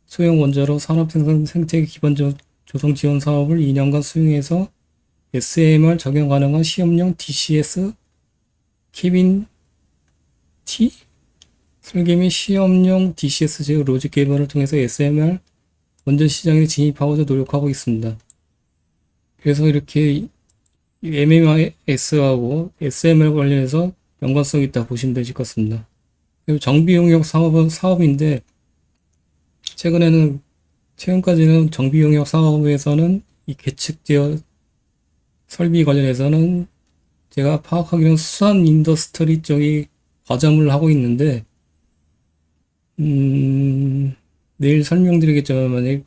소형 원자로 산업 생산 생태계 기반 조성 지원 사업을 2년간 수행해서 SMR 적용 가능한 시험용 DCS 케빈 T 설계 및 시험용 DCS 제어 로직 개발을 통해서 SMR 원전 시장에 진입하고자 노력하고 있습니다. 그래서 이렇게 MMS하고 SMR 관련해서 연관성이 있다 보시면 되실 것 같습니다. 그리고 정비 용역 사업인데 최근까지는 정비 용역 사업에서는 이 계측 제어 설비 관련해서는 제가 파악하기로는 수산 인더스트리 쪽이 과점을 하고 있는데, 내일 설명드리겠지만, 만약에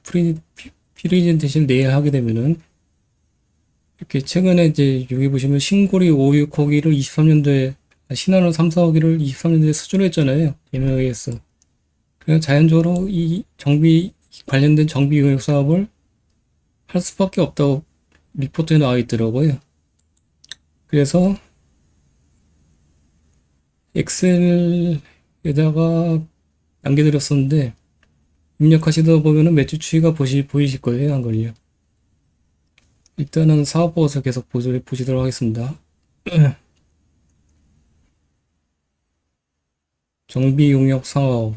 프리젠테이션 내일 하게 되면은, 이렇게 최근에 이제 여기 보시면 신고리 5,6호기를 23년도에, 신한울 3, 4호기를 23년도에 수주했잖아요. MOAS. 그래서 자연적으로 이 관련된 정비 용역 사업을 할 수밖에 없다고 리포트에 나와 있더라고요. 그래서 엑셀에다가 남겨드렸었는데 입력하시다 보면은 매출 추이가 보이실 거예요. 한 걸요. 일단은 사업 보고서 계속 보시도록 하겠습니다. 정비 용역 사업,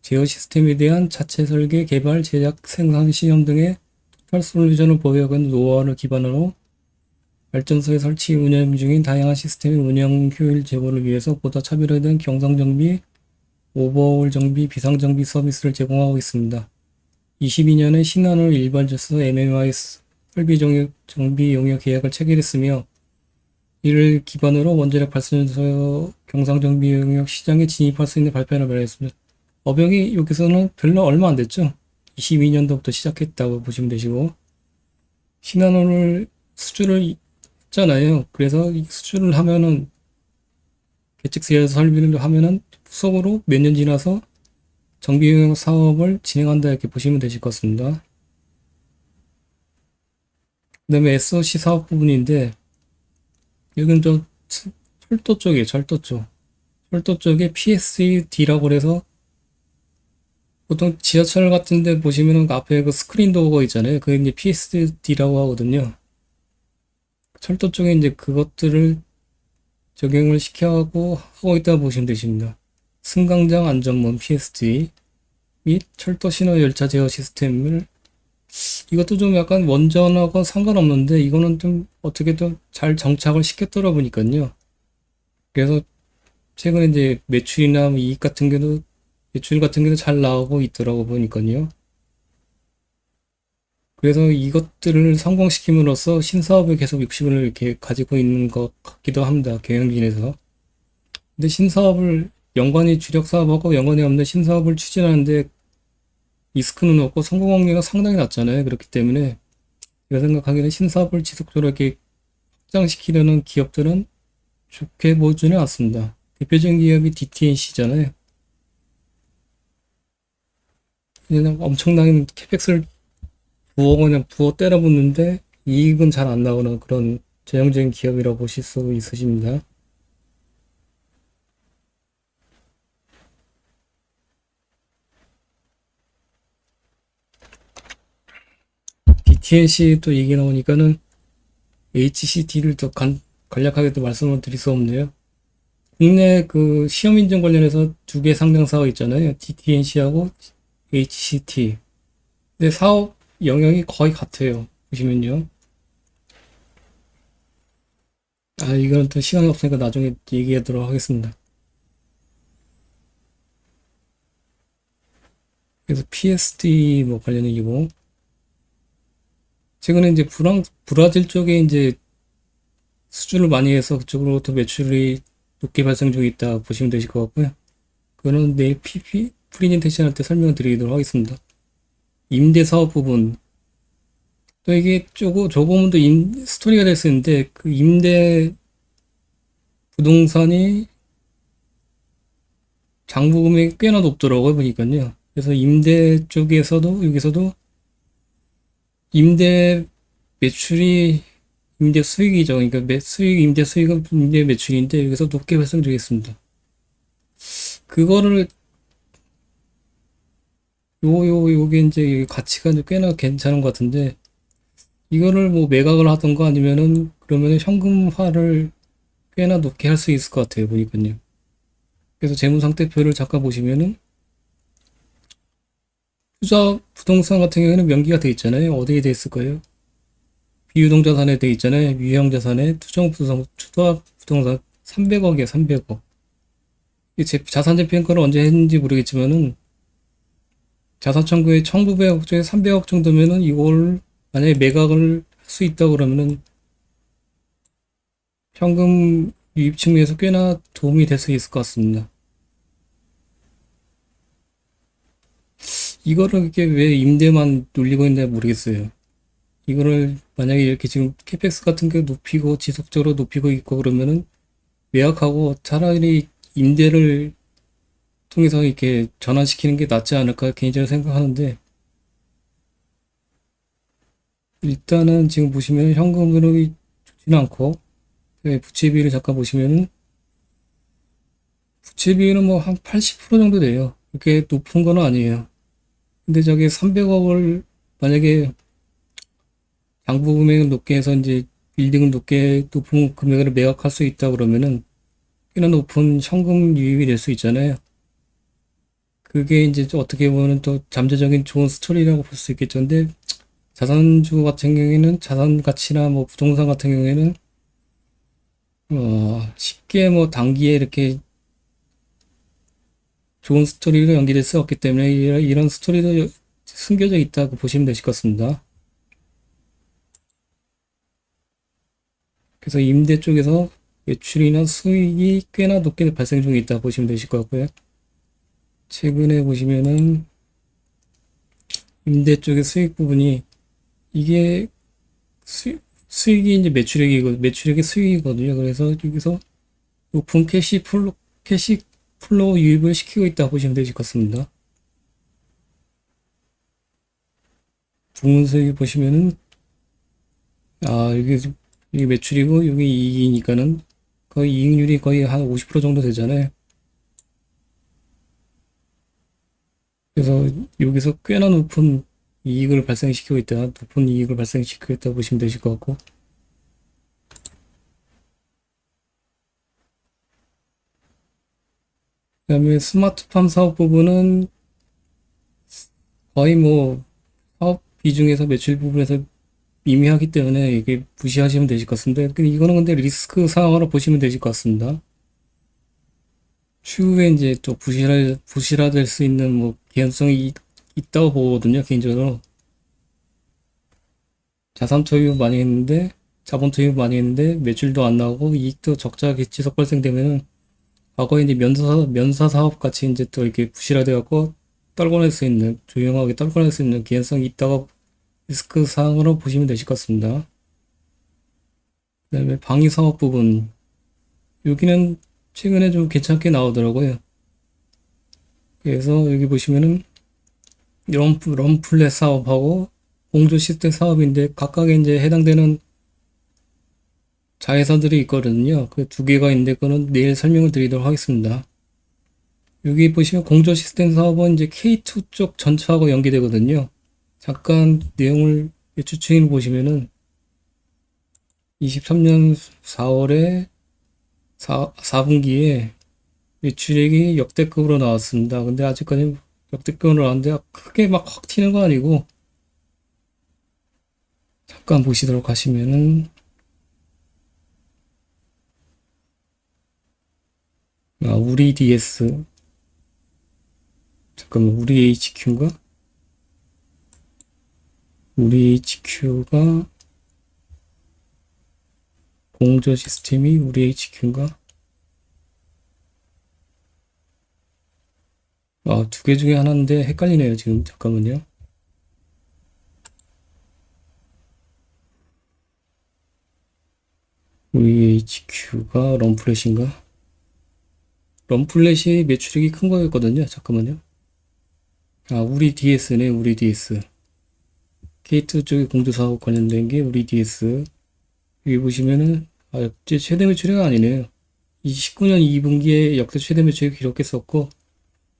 제어 시스템에 대한 자체 설계, 개발, 제작, 생산, 시험 등의 토탈 솔루션을 보유하는 노하우를 기반으로 발전소의 설치, 운영 중인 다양한 시스템의 운영 효율 제고를 위해서 보다 차별화된 경상정비, 오버홀 정비, 비상정비 서비스를 제공하고 있습니다. 22년에 신한울 일발전소 MMIS 설비 정비 용역 계약을 체결했으며 이를 기반으로 원자력 발전소 경상정비 용역 시장에 진입할 수 있는 발표를 마련했습니다. 업역이 여기서는 별로 얼마 안 됐죠. 22년도부터 시작했다고 보시면 되시고 신한울을 수주를 했잖아요. 그래서 이 수주를 하면은 계측 설비를 하면은 후속으로 몇 년 지나서 정비 용역 사업을 진행한다 이렇게 보시면 되실 것 같습니다. 그 다음에 SOC 사업 부분인데 여기는 좀 철도 쪽이에요. 철도 쪽. 철도 쪽에 PSD라고 해서 보통 지하철 같은 데 보시면은 앞에 그 스크린 도어가 있잖아요. 그게 이제 PSD라고 하거든요. 철도 쪽에 이제 그것들을 적용을 하고 있다고 보시면 되십니다. 승강장 안전문 PSD 및 철도 신호 열차 제어 시스템을 이것도 좀 약간 원전하고 상관없는데 이거는 좀 어떻게든 잘 정착을 시켰더라 보니까요. 그래서 최근에 이제 매출이나 이익 같은 게도 매출 같은 게도 잘 나오고 있더라고 보니까요. 그래서 이것들을 성공시킴으로써 신사업에 계속 욕심을 이렇게 가지고 있는 것 같기도 합니다. 경영진에서. 근데 신사업을 주력 사업하고 연관이 없는 신사업을 추진하는데 리스크는 없고 성공 확률이 상당히 낮잖아요. 그렇기 때문에 제가 생각하기에는 신사업을 지속적으로 이렇게 확장시키려는 기업들은 좋게 보지는 않습니다. 대표적인 기업이 DTNC잖아요. 그냥 엄청난 캐펙스를 그냥 부어 때려붓는데 이익은 잘 안 나오는 그런 전형적인 기업이라고 보실 수 있으십니다. DTNC 또 얘기 나오니까는 HCT를 더 간략하게 또 말씀을 드릴 수 없네요. 국내 그 시험 인증 관련해서 두 개 상장사가 있잖아요. DTNC하고 HCT. 근데 사업 영역이 거의 같아요. 보시면요. 이건 또 시간이 없으니까 나중에 얘기하도록 하겠습니다. 그래서 PSD 뭐 관련 얘기고. 최근에 이제 브라질 쪽에 이제 수주를 많이 해서 그쪽으로부터 매출이 높게 발생 중에 있다 보시면 되실 것 같고요. 그거는 내일 프리젠테이션 할 때 설명을 드리도록 하겠습니다. 임대 사업 부분. 또 이게 저 부분도 스토리가 될 수 있는데, 그 임대 부동산이 장부금액이 꽤나 높더라고요, 보니까요. 그래서 임대 쪽에서도, 여기서도 임대 매출이, 임대 수익이죠. 그러니까 수익, 임대 수익은 임대 매출인데, 여기서 높게 발생되겠습니다. 그거를, 요게 이제 가치가 꽤나 괜찮은 것 같은데, 이거를 뭐 매각을 하던가 아니면은, 그러면은 현금화를 꽤나 높게 할 수 있을 것 같아요, 보니까요. 그래서 재무상태표를 잠깐 보시면은, 투자 부동산 같은 경우에는 명기가 돼 있잖아요. 어디에 돼 있을 거예요? 비유동 자산에 돼 있잖아요. 유형 자산에 투자 부동산 300억이에요. 300억. 이 자산 재평가를 언제 했는지 모르겠지만은 자산 청구에 1900억 중에 300억 정도면은 이걸 만약에 매각을 할 수 있다 그러면은 현금 유입 측면에서 꽤나 도움이 될 수 있을 것 같습니다. 이거를 이렇게 왜 임대만 놀리고 있는지 모르겠어요. 이거를 만약에 이렇게 지금 캐펙스 같은 게 높이고 지속적으로 높이고 있고 그러면은 매각하고 차라리 임대를 통해서 이렇게 전환시키는 게 낫지 않을까 개인적으로 생각하는데 일단은 지금 보시면 현금으로 좋지는 않고 부채 비율을 잠깐 보시면은 부채 비율은 뭐 한 80% 정도 돼요. 그렇게 높은 건 아니에요. 근데 저기 300억을 만약에 장부 금액을 높게 해서 이제 빌딩을 높은 금액을 매각할 수 있다 그러면은 꽤나 높은 현금 유입이 될 수 있잖아요. 그게 이제 어떻게 보면 또 잠재적인 좋은 스토리라고 볼 수 있겠죠. 근데 자산주 같은 경우에는 자산 가치나 뭐 부동산 같은 경우에는 쉽게 뭐 단기에 이렇게 좋은 스토리로 연기될 수 없기 때문에 이런 스토리도 숨겨져 있다고 보시면 되실 것 같습니다. 그래서 임대 쪽에서 매출이나 수익이 꽤나 높게 발생 중에 있다 보시면 되실 것 같고요. 최근에 보시면은 임대 쪽의 수익 부분이 이게 수익이 이제 매출액이 수익이거든요. 그래서 여기서 높은 캐시 플로우 유입을 시키고 있다 보시면 되실 것 같습니다. 부문 수익 보시면은, 여기 매출이고, 여기 이익이니까는 거의 이익률이 거의 한 50% 정도 되잖아요. 그래서 여기서 꽤나 높은 높은 이익을 발생시키고 있다 보시면 되실 것 같고, 그 다음에 스마트팜 사업 부분은 거의 뭐 사업 비중에서 매출 부분에서 미미하기 때문에 이게 무시하시면 되실 것 같습니다. 이거는 근데 리스크 상황으로 보시면 되실 것 같습니다. 추후에 이제 또 부실화될 수 있는 뭐 있다고 보거든요, 개인적으로. 자본 투입 많이 했는데 매출도 안 나오고 이익도 적자 지속 발생되면은 과거에 이제 면사 사업 같이 이제 또 이렇게 부실화돼 갖고 조용하게 떨궈낼 수 있는 개연성이 있다고 리스크 사항으로 보시면 되실 것 같습니다. 그다음에 방위 사업 부분 여기는 최근에 좀 괜찮게 나오더라고요. 그래서 여기 보시면은 럼플렛 사업하고 공조 시스템 사업인데 각각에 이제 해당되는 자회사들이 있거든요. 그 두 개가 있는데 그거는 내일 설명을 드리도록 하겠습니다. 여기 보시면 공조 시스템 사업은 이제 K2 쪽 전차하고 연계되거든요. 잠깐 내용을 추측을 보시면은 23년 4월에 4분기에 매출액이 역대급으로 나왔습니다. 근데 아직까지 역대급으로 나왔는데 크게 막 확 튀는 건 아니고 잠깐 보시도록 하시면은 우리 DS 잠깐만 우리 HQ인가? 우리 HQ가 공조 시스템이 우리 HQ인가? 두 개 중에 하나인데 헷갈리네요. 지금 잠깐만요. 우리 HQ가 럼프렛인가? 럼플렛이 매출액이 큰 거였거든요. 잠깐만요. 아, 우리 DS네, 우리 DS. K2 쪽에 공조사업 관련된 게 우리 DS. 여기 보시면은, 아, 역대 최대 매출액은 아니네요. 19년 2분기에 역대 최대 매출액을 기록했었고,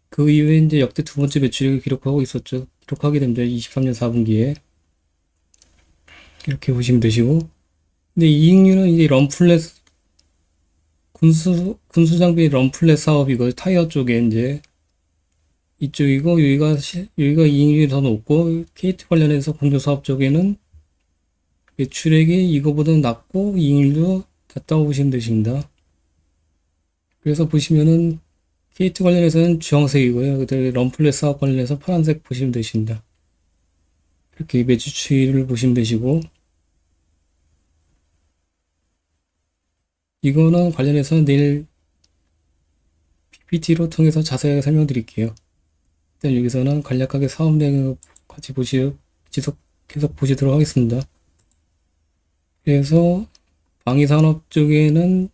그 이후에 이제 역대 두 번째 매출액을 기록하고 있었죠. 기록하게 됩니다. 23년 4분기에. 이렇게 보시면 되시고. 근데 이익률은 이제 럼플렛, 군수장비 럼플렛 사업이고, 타이어 쪽에 이제 이쪽이고, 여기가 이익률이 더 높고, KT 관련해서 공조사업 쪽에는 매출액이 이거보다 낮고, 이익률도 낮다고 보시면 되십니다. 그래서 보시면은, KT 관련해서는 주황색이고요. 그다음에 럼플렛 사업 관련해서 파란색 보시면 되십니다. 이렇게 매출 추이를 보시면 되시고, 이거는 관련해서 내일 PPT로 통해서 자세하게 설명드릴게요. 일단 여기서는 간략하게 사업 내용을 같이 계속 보시도록 하겠습니다. 그래서 방위산업 쪽에는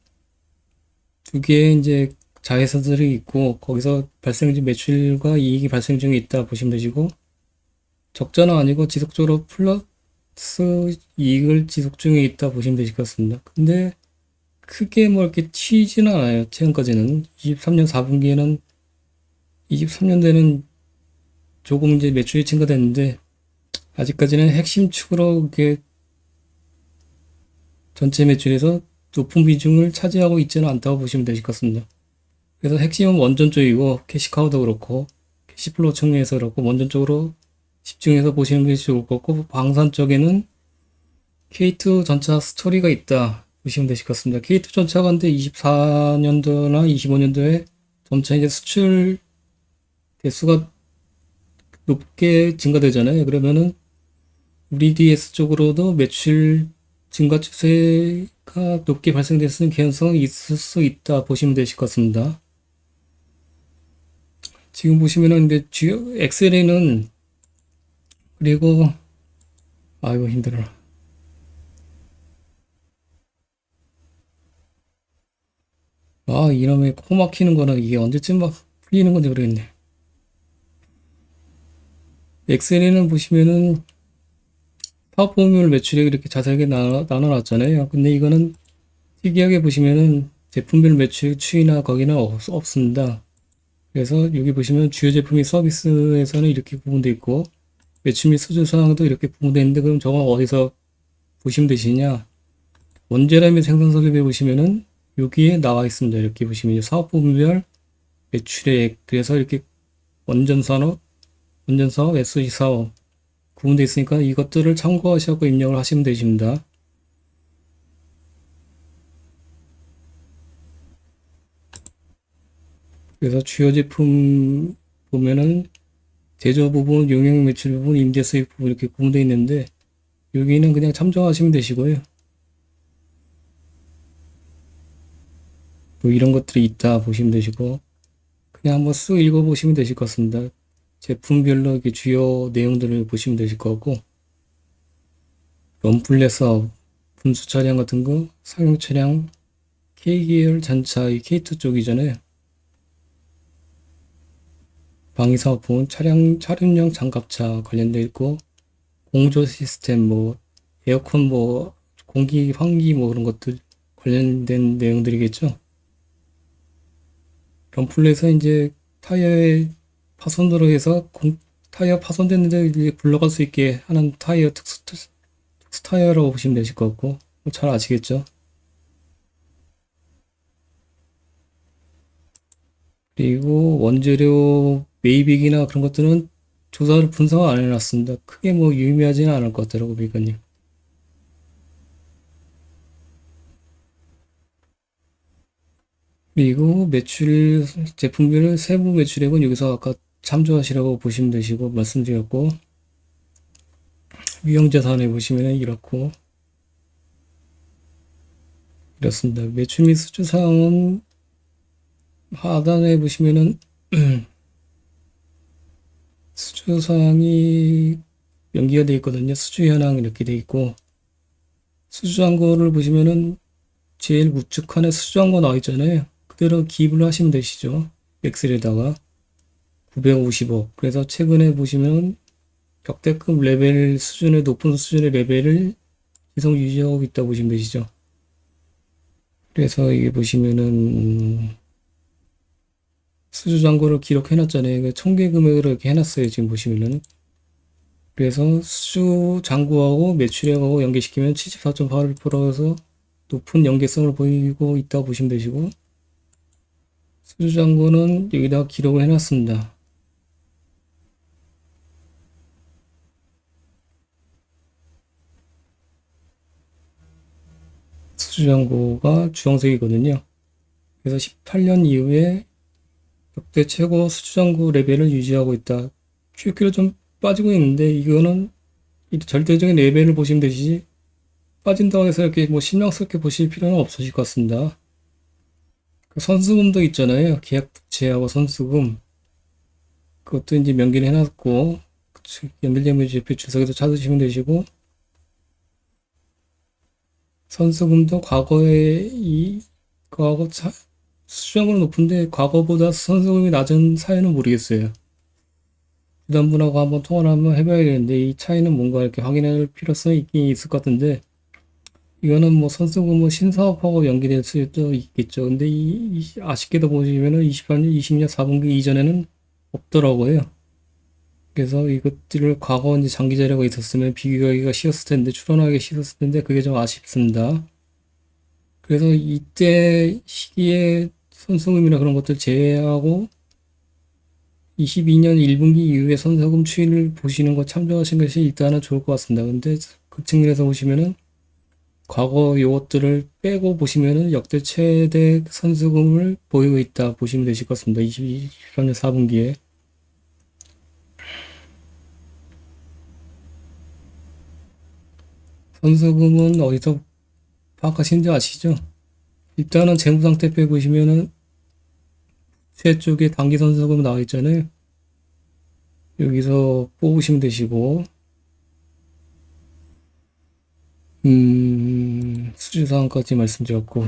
두 개의 이제 자회사들이 있고, 거기서 발생 매출과 이익이 발생 중에 있다 보시면 되시고, 적자는 아니고 지속적으로 플러스 이익을 지속 중에 있다 보시면 되실 것 같습니다. 근데 크게 뭐 이렇게 튀지는 않아요. 최근까지는. 23년 4분기에는 23년도에는 조금 이제 매출이 증가됐는데 아직까지는 핵심 축으로 이렇게 전체 매출에서 높은 비중을 차지하고 있지는 않다고 보시면 되실 것 같습니다. 그래서 핵심은 원전 쪽이고 캐시카우도 그렇고 캐시플로우 측면에서 그렇고 원전 쪽으로 집중해서 보시는 것이 좋을 것 같고 방산 쪽에는 K2 전차 스토리가 있다 보시면 되실 것 같습니다. K2 전차가 근데 24년도나 25년도에 점차 이제 수출 대수가 높게 증가되잖아요. 그러면은 우리 DS 쪽으로도 매출 증가 추세가 높게 발생될 수 있는 개연성이 있을 수 있다 보시면 되실 것 같습니다. 지금 보시면은 이제 엑셀에는 그리고 아이고 힘들어. 아 이놈의 코 막히는 거는 이게 언제쯤 막 풀리는 건지 모르겠네. 엑셀에는 보시면은 사업보험료 매출액 이렇게 자세하게 나눠놨잖아요. 근데 이거는 특이하게 보시면은 제품별 매출 추이나 거기는 없습니다. 그래서 여기 보시면 주요 제품이 서비스에서는 이렇게 구분되어 있고 매출 및 수주 사항도 이렇게 구분되어 있는데 그럼 저거 어디서 보시면 되시냐? 원재료 및 생산 설비에 보시면은 여기에 나와 있습니다. 이렇게 보시면 사업 부문별 매출액 그래서 이렇게 원전산업, 원전사업, SOC 사업 구분되어 있으니까 이것들을 참고하시고 입력을 하시면 되십니다. 그래서 주요 제품 보면은 제조 부분, 용역 매출 부분, 임대 수익 부분 이렇게 구분되어 있는데 여기는 그냥 참조하시면 되시고요. 뭐 이런 것들이 있다 보시면 되시고 그냥 한번 쓱 읽어보시면 되실 것 같습니다. 제품별로 이렇게 주요 내용들을 보시면 되실 것 같고 럼플렛 사업, 분수 차량 같은 거, 상용 차량, K계열 잔차, 이 K2 쪽이잖아요. 방위사업부는 차량용 장갑차 관련되어 있고 공조 시스템 뭐 에어컨 뭐 공기 환기 뭐 그런 것들 관련된 내용들이겠죠. 럼플렛은 이제 타이어의 파손으로 해서 타이어 파손됐는데 이제 굴러갈 수 있게 하는 타이어 특수 타이어라고 보시면 되실 것 같고 잘 아시겠죠. 그리고 원재료 매입액이나 그런 것들은 조사를 분석을 안 해놨습니다. 크게 뭐 유의미하지는 않을 것 같더라고 비건님. 그리고 매출 제품별 세부 매출액은 여기서 아까 참조하시라고 보시면 되시고 말씀드렸고 유형자산에 보시면 이렇고 이렇습니다. 매출 및 수주 사항은 하단에 보시면은 수주 사항이 연기가 되어 있거든요. 수주 현황 이렇게 되어 있고 수주 잔고를 보시면은 제일 우측 칸에 수주 잔고 나와 있잖아요. 그대로 기입을 하시면 되시죠. 엑셀에다가 950억. 그래서 최근에 보시면 역대급 레벨 수준의 높은 수준의 레벨을 계속 유지하고 있다고 보시면 되시죠. 그래서 이게 보시면은 수주 잔고를 기록해 놨잖아요. 총계 금액으로 이렇게 해놨어요. 지금 보시면은. 그래서 수주 잔고하고 매출액하고 연계시키면 74.8%에서 높은 연계성을 보이고 있다고 보시면 되시고, 수주 잔고는 여기다가 기록을 해놨습니다. 수주 잔고가 주황색이거든요. 그래서 18년 이후에 역대 최고 수주 잔고 레벨을 유지하고 있다. QQ로 좀 빠지고 있는데, 이거는 절대적인 레벨을 보시면 되시지, 빠진다고 해서 이렇게 뭐 신경스럽게 보실 필요는 없으실 것 같습니다. 그 선수금도 있잖아요. 계약 부채하고 선수금. 그것도 이제 명기를 해놨고, 연결재무제표 주석에서 찾으시면 되시고, 선수금도 과거에 이거하고 수주잔고는 높은데 과거보다 선수금이 낮은 사유는 모르겠어요. 부담분하고 한번 통화를 한번 해봐야 되는데, 이 차이는 뭔가 이렇게 확인할 필요성이 있긴 있을 것 같은데, 이거는 뭐 선수금은 신사업하고 연계될 수도 있겠죠. 근데 아쉽게도 보시면은 28년, 20년 4분기 이전에는 없더라고요. 그래서 이것들을 과거 이제 장기 자료가 있었으면 비교하기가 쉬웠을 텐데, 추론하기가 쉬웠을 텐데, 그게 좀 아쉽습니다. 그래서 이때 시기에 선수금이나 그런 것들 제외하고 22년 1분기 이후에 선수금 추이를 보시는 거 참조하시는 것이 일단은 좋을 것 같습니다. 근데 그 측면에서 보시면은 과거 요것들을 빼고 보시면은 역대 최대 선수금을 보이고 있다 보시면 되실 것 같습니다. 23년 4분기에. 선수금은 어디서 파악하시는지 아시죠? 일단은 재무상태표 보시면은 최 쪽에 단기 선수금 나와 있잖아요. 여기서 뽑으시면 되시고, 수주사항까지 말씀드렸고,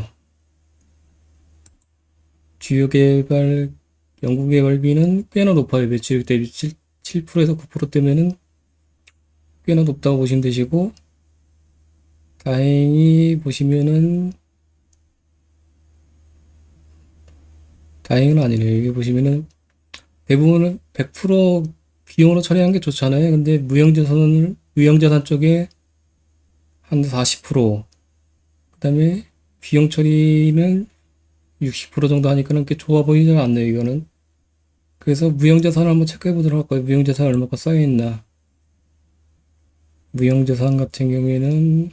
주요 개발, 연구개발비는 꽤나 높아요. 매출액 대비 7%에서 9%대면은 꽤나 높다고 보시면 되시고, 다행히 보시면은, 다행은 아니네요. 여기 보시면은 대부분은 100% 비용으로 처리하는 게 좋잖아요. 근데 무형자산 쪽에 한 40%, 그 다음에 비용 처리는 60% 정도 하니까는 꽤 좋아 보이지 않네요, 이거는. 그래서 무형자산을 한번 체크해 보도록 할까요? 무형자산 얼마가 쌓여있나. 무형자산 같은 경우에는,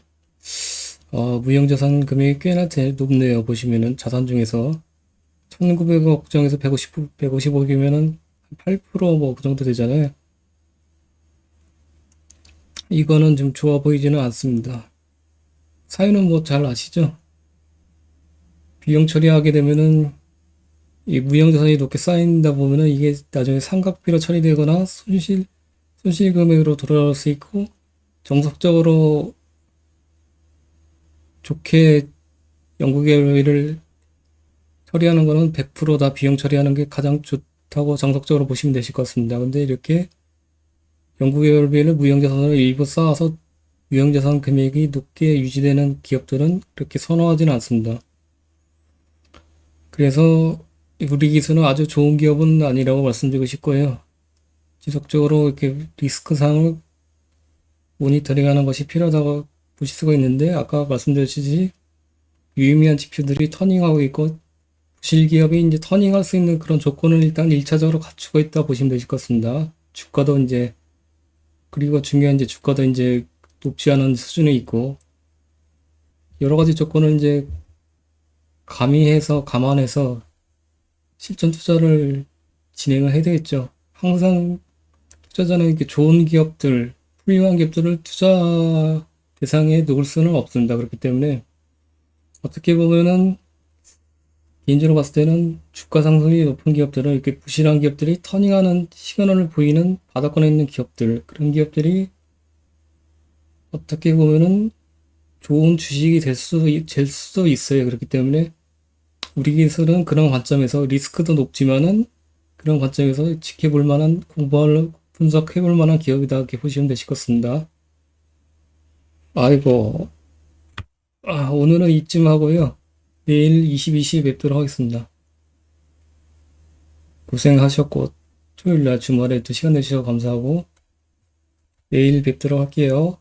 무형자산 금액이 꽤나 높네요. 보시면은 자산 중에서 1900억 정에서 150억이면은 8%뭐 그 정도 되잖아요. 이거는 좀 좋아 보이지는 않습니다. 사유는 뭐 잘 아시죠? 비용 처리하게 되면은 이 무형자산이 높게 쌓인다 보면은 이게 나중에 상각비로 처리되거나 손실 금액으로 돌아올 수 있고, 정석적으로 좋게 연구개발을 처리하는 거는 100%다 비용 처리하는 게 가장 좋다고 정석적으로 보시면 되실 것 같습니다. 근데 이렇게 연구개발비를 무형자산으로 일부 쌓아서 무형자산 금액이 높게 유지되는 기업들은 그렇게 선호하지는 않습니다. 그래서 우리 기수는 아주 좋은 기업은 아니라고 말씀드리고 싶고요. 지속적으로 이렇게 리스크상을 모니터링하는 것이 필요하다고 보실 수가 있는데, 아까 말씀드렸듯이 유의미한 지표들이 터닝하고 있고, 부실기업이 이제 터닝할 수 있는 그런 조건을 일단 1차적으로 갖추고 있다 보시면 되실 것 같습니다. 주가도 이제, 그리고 중요한 이제 주가도 이제 높지 않은 수준에 있고, 여러 가지 조건을 이제 감안해서 실전 투자를 진행을 해야 되겠죠. 항상 투자자는 이렇게 좋은 기업들, 훌륭한 기업들을 투자 대상에 놓을 수는 없습니다. 그렇기 때문에 어떻게 보면은 개인적으로 봤을 때는 주가 상승이 높은 기업들은 이렇게 부실한 기업들이 터닝하는 시그널을 보이는 바닥권에 있는 기업들, 그런 기업들이 어떻게 보면은 좋은 주식이 될 수도 있어요. 그렇기 때문에 우리 기술은 그런 관점에서 리스크도 높지만은 그런 관점에서 지켜볼 만한 공부할 분석해 볼 만한 기업이다 이렇게 보시면 되실 것 같습니다. 아이고, 오늘은 이쯤 하고요. 내일 22시에 뵙도록 하겠습니다. 고생하셨고 토요일 날 주말에 또 시간 내주셔서 감사하고 내일 뵙도록 할게요.